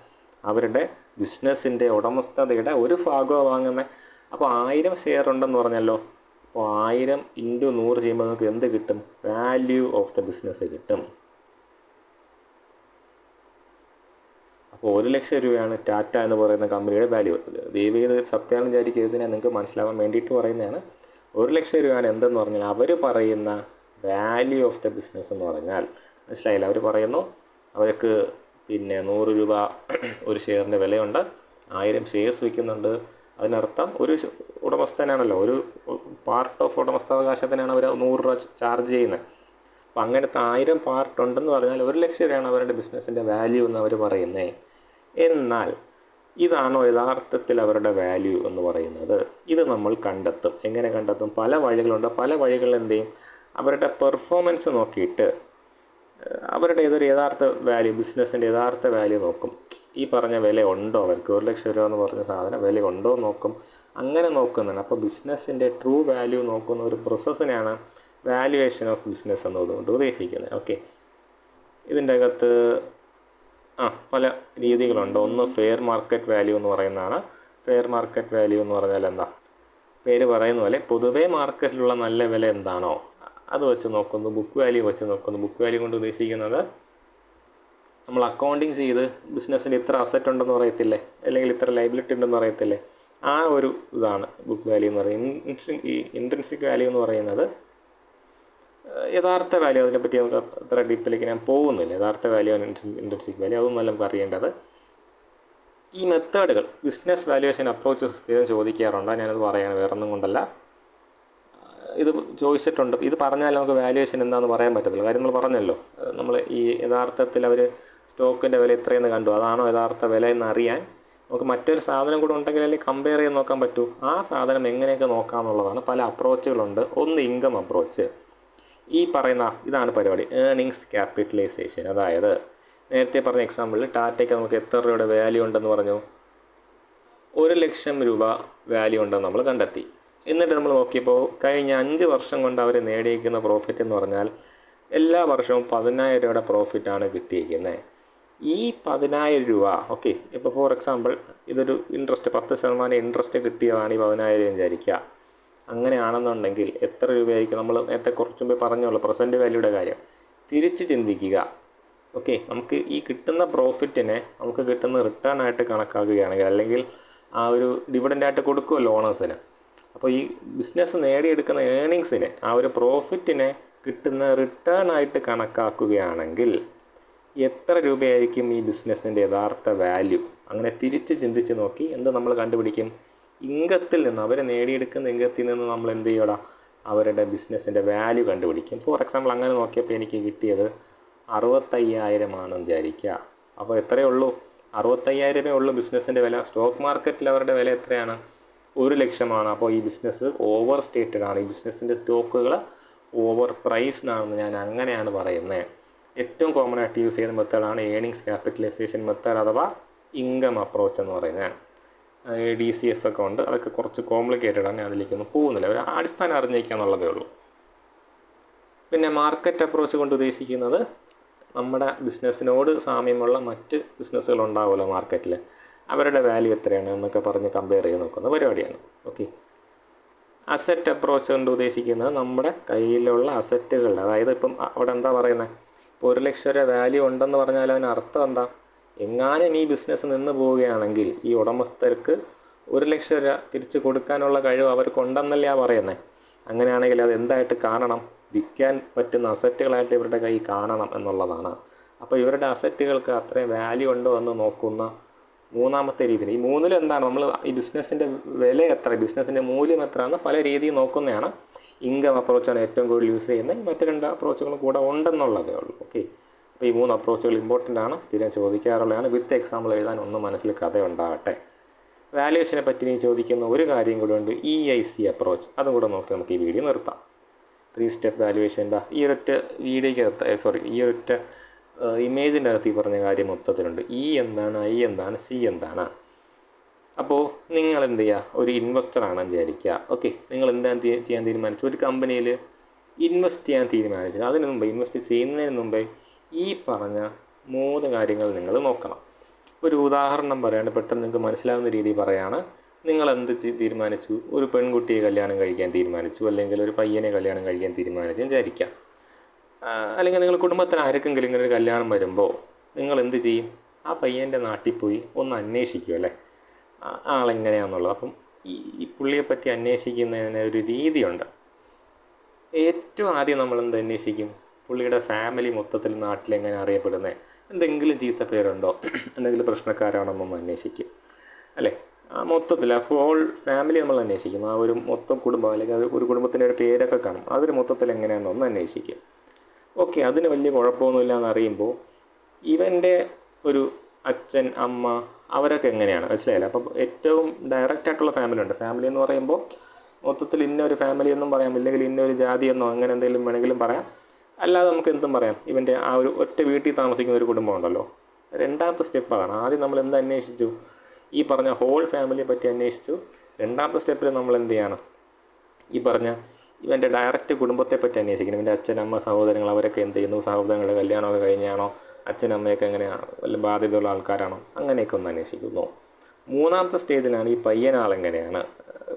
Speaker 1: അവരുടെ ബിസിനസ്സിൻ്റെ ഉടമസ്ഥതയുടെ ഒരു ഭാഗമാണ് വാങ്ങുന്നത്. അപ്പോൾ 1000 ഷെയർ ഉണ്ടെന്ന് പറഞ്ഞല്ലോ. അപ്പോൾ 1000 × 100 ചെയ്യുമ്പോൾ നിങ്ങൾക്ക് എന്ത് കിട്ടും? വാല്യൂ ഓഫ് ദ ബിസിനസ് കിട്ടും. അപ്പോൾ 1 ലക്ഷം രൂപയാണ് ടാറ്റ എന്ന് പറയുന്ന കമ്പനിയുടെ വാല്യൂ. ദയവേത് സത്യമാണെന്ന് വിചാരിക്കരുതിനെ, നിങ്ങൾക്ക് മനസ്സിലാവാൻ വേണ്ടിയിട്ട് പറയുന്നതാണ്. 1 ലക്ഷം രൂപയാണ് എന്തെന്ന് പറഞ്ഞാൽ അവർ പറയുന്ന വാല്യൂ ഓഫ് ദ ബിസിനസ് എന്ന് പറഞ്ഞാൽ, മനസ്സിലായില്ല? അവർ പറയുന്നു അവർക്ക് 100 രൂപ ഒരു ഷെയറിൻ്റെ വിലയുണ്ട്, 1000 ഷെയർസ് വിൽക്കുന്നുണ്ട്. അതിനർത്ഥം ഒരു ഉടമസ്ഥനാണല്ലോ, ഒരു പാർട്ട് ഓഫ് ഉടമസ്ഥാവകാശത്തിനാണ് അവർ 100 രൂപ ചാർജ് ചെയ്യുന്നത്. അപ്പോൾ അങ്ങനത്തെ 1000 പാർട്ട് ഉണ്ടെന്ന് പറഞ്ഞാൽ 1 ലക്ഷം രൂപയാണ് അവരുടെ ബിസിനസ്സിൻ്റെ വാല്യൂ എന്ന് അവർ പറയുന്നത്. എന്നാൽ ഇതാണോ യഥാർത്ഥത്തിൽ അവരുടെ വാല്യൂ എന്ന് പറയുന്നത്? ഇത് നമ്മൾ കണ്ടെത്തും. എങ്ങനെ കണ്ടെത്തും? പല വഴികളുണ്ട്. പല വഴികളിൽ എന്ത് ചെയ്യും, അവരുടെ പെർഫോമൻസ് നോക്കിയിട്ട് അവരുടെ ഏതൊരു യഥാർത്ഥ വാല്യൂ, ബിസിനസ്സിൻ്റെ യഥാർത്ഥ വാല്യൂ നോക്കും. ഈ പറഞ്ഞ വില ഉണ്ടോ അവർക്ക്, 1 ലക്ഷം രൂപ എന്ന് പറഞ്ഞ സാധനം വില ഉണ്ടോ നോക്കും. അങ്ങനെ നോക്കുന്നതാണ്. അപ്പോൾ ബിസിനസ്സിൻ്റെ ട്രൂ വാല്യൂ നോക്കുന്ന ഒരു പ്രോസസ്സിനാണ് വാല്യുവേഷൻ ഓഫ് ബിസിനസ് എന്നതുകൊണ്ട് ഉദ്ദേശിക്കുന്നത്. ഓക്കെ, ഇതിൻ്റെ അകത്ത് പല രീതികളുണ്ട്. ഒന്ന് ഫെയർ മാർക്കറ്റ് വാല്യൂ എന്ന് പറയുന്നതാണ്. ഫെയർ മാർക്കറ്റ് വാല്യൂ എന്ന് പറഞ്ഞാൽ എന്താ? പേര് പറയുന്ന പോലെ പൊതുവേ മാർക്കറ്റിലുള്ള നല്ല വില എന്താണോ അത് വെച്ച് നോക്കുന്നു, ബുക്ക് വാല്യൂ വെച്ച് നോക്കുന്നു. ബുക്ക് വാല്യൂ കൊണ്ട് ഉദ്ദേശിക്കുന്നത് നമ്മൾ അക്കൗണ്ടിങ് ചെയ്ത് ബിസിനസ്സിന് ഇത്ര അസറ്റ് ഉണ്ടെന്ന് പറയത്തില്ലേ, അല്ലെങ്കിൽ ഇത്ര ലൈബിലിറ്റി ഉണ്ടെന്ന് പറയത്തില്ലേ, ആ ഒരു ഇതാണ് ബുക്ക് വാല്യൂ എന്ന് പറയുന്നത്. ഈ ഇൻട്രിൻസിക് വാല്യൂ എന്ന് പറയുന്നത് യഥാർത്ഥ വാല്യൂ. അതിനെപ്പറ്റി നമുക്ക് അത്ര ഡീപ്പിലേക്ക് ഞാൻ പോകുന്നില്ല. യഥാർത്ഥ വാല്യൂ, ഇൻട്രിൻസിക് വാല്യൂ, അതൊന്നും എല്ലാം അറിയേണ്ടത്. ഈ മെത്തേഡുകൾ, ബിസിനസ് വാല്യുവേഷൻ അപ്രോച്ച് സ്ഥിരം ചോദിക്കാറുണ്ട്. ഞാനത് പറയാണ്, വേറെ ഒന്നും കൊണ്ടല്ല. ഇത് ചോദിച്ചിട്ടുണ്ട്. ഇത് പറഞ്ഞാൽ നമുക്ക് വാല്യുവേഷൻ എന്താണെന്ന് പറയാൻ പറ്റത്തില്ല. കാര്യം നമ്മൾ പറഞ്ഞല്ലോ, നമ്മൾ ഈ യഥാർത്ഥത്തിൽ അവർ സ്റ്റോക്കിൻ്റെ വില എത്രയെന്ന് കണ്ടു, അതാണോ യഥാർത്ഥ വില എന്ന് അറിയാൻ നമുക്ക് മറ്റൊരു സാധനം കൂടെ ഉണ്ടെങ്കിൽ അല്ലെങ്കിൽ കമ്പയർ ചെയ്ത് നോക്കാൻ പറ്റൂ. ആ സാധനം എങ്ങനെയൊക്കെ നോക്കാമെന്നുള്ളതാണ്. പല അപ്രോച്ചുകളുണ്ട്. ഒന്ന് ഇൻകം അപ്രോച്ച്. ഈ പറയുന്ന ഇതാണ് പരിപാടി, ഏർണിങ്സ് ക്യാപിറ്റലൈസേഷൻ. അതായത് നേരത്തെ പറഞ്ഞ എക്സാമ്പിളിൽ ടാറ്റയ്ക്ക് നമുക്ക് എത്ര രൂപയുടെ വാല്യൂ ഉണ്ടെന്ന് പറഞ്ഞു? 1,00,000 രൂപ വാല്യൂ ഉണ്ടെന്ന് നമ്മൾ കണ്ടെത്തി. എന്നിട്ട് നമ്മൾ നോക്കിയപ്പോൾ കഴിഞ്ഞ 5 വർഷം കൊണ്ട് അവർ നേടിയിരിക്കുന്ന പ്രോഫിറ്റ് എന്ന് പറഞ്ഞാൽ എല്ലാ വർഷവും 10,000 രൂപയുടെ പ്രോഫിറ്റാണ് കിട്ടിയിരിക്കുന്നത്. ഈ 10,000 രൂപ, ഓക്കെ, ഇപ്പോൾ ഫോർ എക്സാമ്പിൾ ഇതൊരു ഇൻട്രസ്റ്റ് 10% ഇൻട്രസ്റ്റ് കിട്ടിയതാണ് ഈ 10,000 വിചാരിക്കുക. അങ്ങനെയാണെന്നുണ്ടെങ്കിൽ എത്ര രൂപയായിരിക്കും? നമ്മൾ നേരത്തെ കുറച്ച് മുമ്പ് പറഞ്ഞോളൂ പ്രസൻറ്റ് വാല്യൂയുടെ കാര്യം. തിരിച്ച് ചിന്തിക്കുക. ഓക്കെ, നമുക്ക് ഈ കിട്ടുന്ന പ്രോഫിറ്റിനെ നമുക്ക് കിട്ടുന്ന റിട്ടേൺ ആയിട്ട് കണക്കാക്കുകയാണെങ്കിൽ, അല്ലെങ്കിൽ ആ ഒരു ഡിവിഡൻ്റായിട്ട് കൊടുക്കുമല്ലോ ഓണേഴ്സിന്. അപ്പോൾ ഈ ബിസിനസ് നേടിയെടുക്കുന്ന ഏർണിങ്സിനെ, ആ ഒരു പ്രോഫിറ്റിനെ കിട്ടുന്ന റിട്ടേൺ ആയിട്ട് കണക്കാക്കുകയാണെങ്കിൽ എത്ര രൂപയായിരിക്കും ഈ ബിസിനസ്സിൻ്റെ യഥാർത്ഥ വാല്യൂ? അങ്ങനെ തിരിച്ച് ചിന്തിച്ച് നോക്കി എന്ത് നമ്മൾ കണ്ടുപിടിക്കും? ഇൻകത്തിൽ നിന്ന്, അവർ നേടിയെടുക്കുന്ന ഇൻകത്തിൽ നിന്ന് നമ്മൾ എന്ത് ചെയ്യടാ? അവരുടെ ബിസിനസ്സിൻ്റെ വാല്യൂ കണ്ടുപിടിക്കും. ഫോർ എക്സാമ്പിൾ അങ്ങനെ നോക്കിയപ്പോൾ എനിക്ക് കിട്ടിയത് 65,000 ആണെന്ന് വിചാരിക്കുക. അപ്പോൾ എത്രയേ ഉള്ളൂ? 65,000 ഉള്ളൂ ബിസിനസ്സിൻ്റെ വില. സ്റ്റോക്ക് മാർക്കറ്റിൽ അവരുടെ വില എത്രയാണ്? 1,00,000. അപ്പോൾ ഈ ബിസിനസ് ഓവർ സ്റ്റേറ്റഡ് ആണ്. ഈ ബിസിനസ്സിൻ്റെ സ്റ്റോക്കുകൾ ഓവർ പ്രൈസ്ഡ് ആണെന്ന് ഞാൻ അങ്ങനെയാണ് പറയുന്നത്. ഏറ്റവും കോമൺ ആയിട്ട് യൂസ് ചെയ്യുന്ന മെത്തേഡാണ് ഏർണിങ്സ് ക്യാപിറ്റലൈസേഷൻ മെത്തേഡ്, അഥവാ ഇൻകം അപ്രോച്ച് എന്ന് പറയുന്നത്. DCF ഒക്കെ ഉണ്ട്, അതൊക്കെ കുറച്ച് കോംപ്ലിക്കേറ്റഡ് ആണ്, അതിലേക്കൊന്നും പോകുന്നില്ല. ഒരു അടിസ്ഥാനം അറിഞ്ഞിരിക്കുക എന്നുള്ളതേ ഉള്ളൂ. പിന്നെ മാർക്കറ്റ് അപ്രോച്ച് കൊണ്ട് ഉദ്ദേശിക്കുന്നത് നമ്മുടെ ബിസിനസ്സിനോട് സാമ്യമുള്ള മറ്റ് ബിസിനസ്സുകൾ ഉണ്ടാവുമല്ലോ മാർക്കറ്റിൽ, അവരുടെ വാല്യൂ എത്രയാണ് എന്നൊക്കെ പറഞ്ഞ് കമ്പയർ ചെയ്ത് നോക്കുന്ന പരിപാടിയാണ്. ഓക്കെ. അസറ്റ് അപ്രോച്ച് കൊണ്ട് ഉദ്ദേശിക്കുന്നത് നമ്മുടെ കയ്യിലുള്ള അസറ്റുകളുടെ, അതായത് ഇപ്പം അവിടെ എന്താ പറയുന്നത്, ഇപ്പോൾ 1,00,000 രൂപ വാല്യൂ ഉണ്ടെന്ന് പറഞ്ഞാൽ അതിന് അർത്ഥം എന്താ? എങ്ങാനും ഈ ബിസിനസ് നിന്ന് പോവുകയാണെങ്കിൽ ഈ ഉടമസ്ഥർക്ക് 1,00,000 രൂപ തിരിച്ച് കൊടുക്കാനുള്ള കഴിവ് അവർക്കുണ്ടെന്നല്ലേ പറയുന്നത്. അങ്ങനെയാണെങ്കിൽ അത് എന്തായിട്ട് കാണണം? വിൽക്കാൻ പറ്റുന്ന അസറ്റുകളായിട്ട് ഇവരുടെ കയ്യിൽ കാണണം എന്നുള്ളതാണ്. അപ്പോൾ ഇവരുടെ അസറ്റുകൾക്ക് അത്രയും വാല്യൂ ഉണ്ടോ എന്ന് നോക്കുന്ന മൂന്നാമത്തെ രീതിയിൽ, ഈ മൂന്നിലും എന്താണ്, നമ്മൾ ഈ ബിസിനസ്സിൻ്റെ വില എത്ര, ബിസിനസ്സിൻ്റെ മൂല്യം എത്ര എന്ന് പല രീതിയിൽ നോക്കുന്നതാണ്. ഇൻകം അപ്രോച്ചാണ് ഏറ്റവും കൂടുതൽ യൂസ് ചെയ്യുന്നത്. മറ്റ് 2 അപ്രോച്ചുകളും കൂടെ ഉണ്ടെന്നുള്ളതേ ഉള്ളൂ. ഓക്കെ. അപ്പോൾ ഈ 3 അപ്രോച്ചുകൾ ഇമ്പോർട്ടൻ്റ് ആണ്, സ്ഥിരം ചോദിക്കാറുള്ളതാണ്. വിത്ത് എക്സാമ്പിൾ എഴുതാൻ ഒന്ന് മനസ്സിൽ കഥ ഉണ്ടാകട്ടെ. വാല്യുവേഷനെ പറ്റി നീ ചോദിക്കുന്ന ഒരു കാര്യം കൂടെ ഉണ്ട്, EIC അപ്രോച്ച്. അതും കൂടെ നോക്കി നമുക്ക് ഈ വീഡിയോ നിർത്താം. 3 സ്റ്റെപ്പ് വാല്യുവേഷൻ്റെ ഈ ഒരൊറ്റ വീഡിയോയ്ക്കകത്ത്, ഈ ഒരൊറ്റ ഇമേജിൻ്റെ അകത്ത് ഈ പറഞ്ഞ കാര്യം മൊത്തത്തിലുണ്ട്. E എന്താണ്, I എന്താണ്, C എന്താണ്. അപ്പോൾ നിങ്ങൾ എന്ത് ചെയ്യുക? ഒരു ഇൻവെസ്റ്ററാണെന്ന് വിചാരിക്കുക. ഓക്കെ, നിങ്ങൾ എന്താണ് ചെയ്യാൻ തീരുമാനിച്ചു? ഒരു കമ്പനിയിൽ ഇൻവെസ്റ്റ് ചെയ്യാൻ തീരുമാനിച്ചു. അതിന് മുമ്പ്, ഇൻവെസ്റ്റ് ചെയ്യുന്നതിന് മുമ്പേ ഈ പറഞ്ഞ 3 കാര്യങ്ങൾ നിങ്ങൾ നോക്കണം. ഒരു ഉദാഹരണം പറയാണ്, പെട്ടെന്ന് നിങ്ങൾക്ക് മനസ്സിലാവുന്ന രീതിയിൽ പറയുകയാണ്. നിങ്ങൾ എന്ത് തീരുമാനിച്ചു? ഒരു പെൺകുട്ടിയെ കല്യാണം കഴിക്കാൻ തീരുമാനിച്ചു, അല്ലെങ്കിൽ ഒരു പയ്യനെ കല്യാണം കഴിക്കാൻ തീരുമാനിച്ചു വിചാരിക്കാം. അല്ലെങ്കിൽ നിങ്ങൾ കുടുംബത്തിന് ആർക്കെങ്കിലും ഇങ്ങനെ ഒരു കല്യാണം വരുമ്പോൾ നിങ്ങൾ എന്ത് ചെയ്യും? ആ പയ്യൻ്റെ നാട്ടിൽ പോയി ഒന്ന് അന്വേഷിക്കും അല്ലേ, ആളെങ്ങനെയാണെന്നുള്ളത്. അപ്പം ഈ പുള്ളിയെപ്പറ്റി അന്വേഷിക്കുന്നതിന് ഒരു രീതിയുണ്ട്. ഏറ്റവും ആദ്യം നമ്മൾ എന്ത് അന്വേഷിക്കും? പുള്ളിയുടെ ഫാമിലി മൊത്തത്തിൽ നാട്ടിലെങ്ങനെ അറിയപ്പെടുന്നത്, എന്തെങ്കിലും ചീത്ത പേരുണ്ടോ, എന്തെങ്കിലും പ്രശ്നക്കാരാണെന്നൊന്ന് അന്വേഷിക്കും അല്ലേ. മൊത്തത്തിൽ ഹോൾ ഫാമിലി നമ്മൾ അന്വേഷിക്കും. ആ ഒരു മൊത്തം കുടുംബം, അല്ലെങ്കിൽ ഒരു കുടുംബത്തിൻ്റെ ഒരു പേരൊക്കെ കാണും, അതൊരു മൊത്തത്തിൽ എങ്ങനെയാണെന്നൊന്ന് അന്വേഷിക്കും. ഓക്കെ, അതിന് വലിയ കുഴപ്പമൊന്നുമില്ല എന്നറിയുമ്പോൾ ഇവൻ്റെ ഒരു അച്ഛൻ, അമ്മ, അവരൊക്കെ എങ്ങനെയാണ് മനസ്സിലായില്ല. അപ്പം ഏറ്റവും ഡയറക്റ്റായിട്ടുള്ള ഫാമിലി ഉണ്ട്. ഫാമിലി എന്ന് പറയുമ്പോൾ മൊത്തത്തിൽ ഇന്നൊരു ഫാമിലി എന്നും പറയാം, ഇല്ലെങ്കിൽ ഇന്നൊരു ജാതി എന്നോ അങ്ങനെ എന്തെങ്കിലും വേണമെങ്കിലും പറയാം. അല്ലാതെ നമുക്ക് എന്തും പറയാം. ഇവൻ്റെ ആ ഒരു ഒറ്റ വീട്ടിൽ താമസിക്കുന്ന ഒരു കുടുംബം ഉണ്ടല്ലോ. രണ്ടാമത്തെ സ്റ്റെപ്പാണ്. ആദ്യം നമ്മൾ എന്ത് അന്വേഷിച്ചു? ഈ പറഞ്ഞ ഹോൾ ഫാമിലിയെ പറ്റി അന്വേഷിച്ചു. രണ്ടാമത്തെ സ്റ്റെപ്പിൽ നമ്മൾ എന്ത് ചെയ്യണം? ഈ പറഞ്ഞ ഇവൻ്റെ ഡയറക്റ്റ് കുടുംബത്തെ പറ്റി അന്വേഷിക്കണം. ഇവൻ്റെ അച്ഛനമ്മ, സഹോദരങ്ങൾ, അവരൊക്കെ എന്ത് ചെയ്യുന്നു, സഹോദരങ്ങളുടെ കല്യാണമൊക്കെ കഴിഞ്ഞാണോ, അച്ഛനമ്മയൊക്കെ എങ്ങനെയാണോ, വല്ല ബാധ്യതയുള്ള ആൾക്കാരാണോ, അങ്ങനെയൊക്കെ ഒന്ന് അന്വേഷിക്കുന്നു. മൂന്നാമത്തെ സ്റ്റേജിലാണ് ഈ പയ്യനാളെങ്ങനെയാണ്,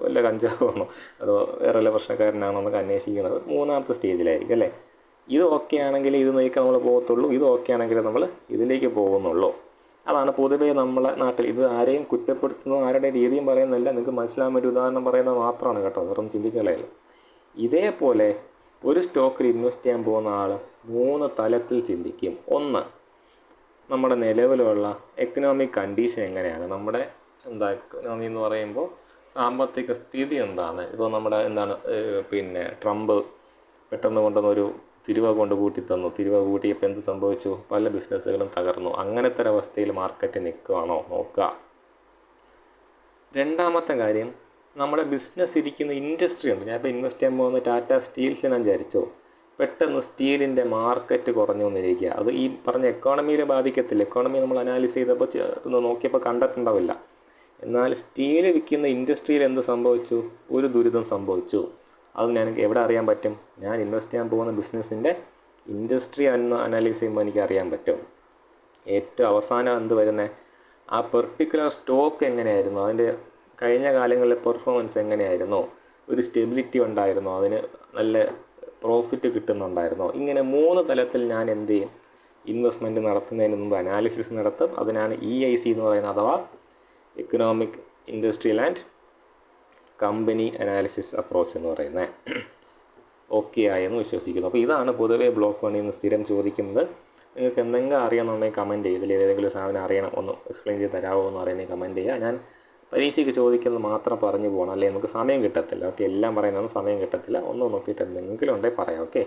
Speaker 1: വല്ല കഞ്ചാവാണോ അതോ വേറെ വല്ല പ്രശ്നക്കാരനാണോ എന്നൊക്കെ അന്വേഷിക്കുന്നത് മൂന്നാമത്തെ സ്റ്റേജിലായിരിക്കും അല്ലേ. ഇത് ഓക്കെ ആണെങ്കിൽ ഇത് നോക്കി നമ്മൾ പോകത്തുള്ളൂ, ഇത് ഓക്കെ ആണെങ്കിൽ നമ്മൾ ഇതിലേക്ക് പോകുന്നുള്ളൂ. അതാണ് പൊതുവേ നമ്മളെ നാട്ടിൽ. ഇത് ആരെയും കുറ്റപ്പെടുത്തുന്നോ ആരുടെ രീതിയും പറയുന്നില്ല, നിങ്ങൾക്ക് മനസ്സിലാകാൻ വേണ്ടി ഉദാഹരണം പറയുന്നത് മാത്രമാണ് കേട്ടോ, വെറും ചിന്തിച്ചളയില്ല. ഇതേപോലെ ഒരു സ്റ്റോക്കിൽ ഇൻവെസ്റ്റ് ചെയ്യാൻ പോകുന്ന ആൾ 3 തലത്തിൽ ചിന്തിക്കും. ഒന്ന്, നമ്മുടെ നിലവിലുള്ള എക്കണോമിക് കണ്ടീഷൻ എങ്ങനെയാണ്, നമ്മുടെ എക്കണോമി എന്ന് പറയുമ്പോൾ സാമ്പത്തിക സ്ഥിതി എന്താണ്. ഇപ്പോൾ നമ്മുടെ ട്രംപ് പെട്ടെന്ന് കൊണ്ടുവന്നൊരു തിരുവ കൊണ്ട് കൂട്ടി തന്നു, തിരുവ കൂട്ടിയപ്പോൾ എന്ത് സംഭവിച്ചു, പല ബിസിനസ്സുകളും തകർന്നു. അങ്ങനത്തെ ഒരവസ്ഥയിൽ മാർക്കറ്റ് നിൽക്കുകയാണോ നോക്കുക. രണ്ടാമത്തെ കാര്യം, നമ്മുടെ ബിസിനസ് ഇരിക്കുന്ന ഇൻഡസ്ട്രി ഉണ്ട്. ഞാനിപ്പോൾ ഇൻവെസ്റ്റ് ചെയ്യാൻ പോകുന്ന ടാറ്റ സ്റ്റീൽസിനെ വിചാരിച്ചോ, പെട്ടെന്ന് സ്റ്റീലിൻ്റെ മാർക്കറ്റ് കുറഞ്ഞു വന്നിരിക്കുക. അത് ഈ പറഞ്ഞ എക്കോണമിയിൽ ബാധിക്കത്തില്ല. എക്കോണമി നമ്മൾ അനാലിസ് ചെയ്തപ്പോൾ നോക്കിയപ്പോൾ കണ്ടിട്ടുണ്ടാവില്ല. എന്നാൽ സ്റ്റീൽ വിൽക്കുന്ന ഇൻഡസ്ട്രിയിൽ എന്ത് സംഭവിച്ചു, ഒരു ദുരിതം സംഭവിച്ചു. അത് ഞാൻ എവിടെ അറിയാൻ പറ്റും, ഞാൻ ഇൻവെസ്റ്റ് ചെയ്യാൻ പോകുന്ന ബിസിനസ്സിൻ്റെ ഇൻഡസ്ട്രി അനാലിസ് ചെയ്യുമ്പോൾ എനിക്ക് അറിയാൻ പറ്റും. ഏറ്റവും അവസാനം എന്ത് വരുന്നത്, ആ പെർട്ടിക്കുലർ സ്റ്റോക്ക് എങ്ങനെയായിരുന്നു, അതിൻ്റെ കഴിഞ്ഞ കാലങ്ങളിലെ പെർഫോമൻസ് എങ്ങനെയായിരുന്നു, ഒരു സ്റ്റെബിലിറ്റി ഉണ്ടായിരുന്നോ, അതിന് നല്ല പ്രോഫിറ്റ് കിട്ടുന്നുണ്ടായിരുന്നോ. ഇങ്ങനെ 3 തലത്തിൽ ഞാൻ എന്ത് ചെയ്യും, ഇൻവെസ്റ്റ്മെൻറ്റ് നടത്തുന്നതിന് മുമ്പ് അനാലിസിസ് നടത്തും. അതിനാണ് EIC എന്ന് പറയുന്നത്, അഥവാ economic industrial and company analysis approach എന്ന് പറയുന്നത്. ഓക്കെ ആയെന്ന് വിശ്വസിക്കുന്നു. അപ്പോൾ ഇതാണ് പൊതുവേ ബ്ലോക്ക് 1 നിന്ന് സ്ഥിരം ചോദിക്കുന്നത്. നിങ്ങൾക്ക് എന്തെങ്കിലും അറിയണമെന്നുണ്ടെങ്കിൽ കമൻറ്റ് ചെയ്യുക. ഇതിൽ ഏതെങ്കിലും സാധനം അറിയണം, ഒന്ന് എക്സ്പ്ലെയിൻ ചെയ്ത് തരാമോ എന്ന് പറയുന്നത് കമൻറ്റ് ചെയ്യുക. ഞാൻ പരീക്ഷയ്ക്ക് ചോദിക്കുന്നത് മാത്രം പറഞ്ഞു പോകണം, അല്ലെങ്കിൽ നമുക്ക് സമയം കിട്ടത്തില്ല. ഓക്കെ, എല്ലാം പറയുന്നതൊന്നും സമയം കിട്ടത്തില്ല. ഒന്ന് നോക്കിയിട്ട് എന്തെങ്കിലും ഉണ്ടെങ്കിൽ പറയാം. ഓക്കെ,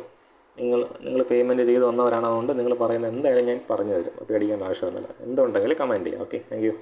Speaker 1: നിങ്ങൾ പേയ്മെൻറ്റ് ചെയ്ത് വന്നവരാണതുകൊണ്ട് നിങ്ങൾ പറയുന്നത് എന്തായാലും ഞാൻ പറഞ്ഞു തരും, പേടിക്കേണ്ട ആവശ്യമൊന്നുമില്ല. എന്തുണ്ടെങ്കിലും കമൻറ്റ് ചെയ്യാം. Okay, thank you.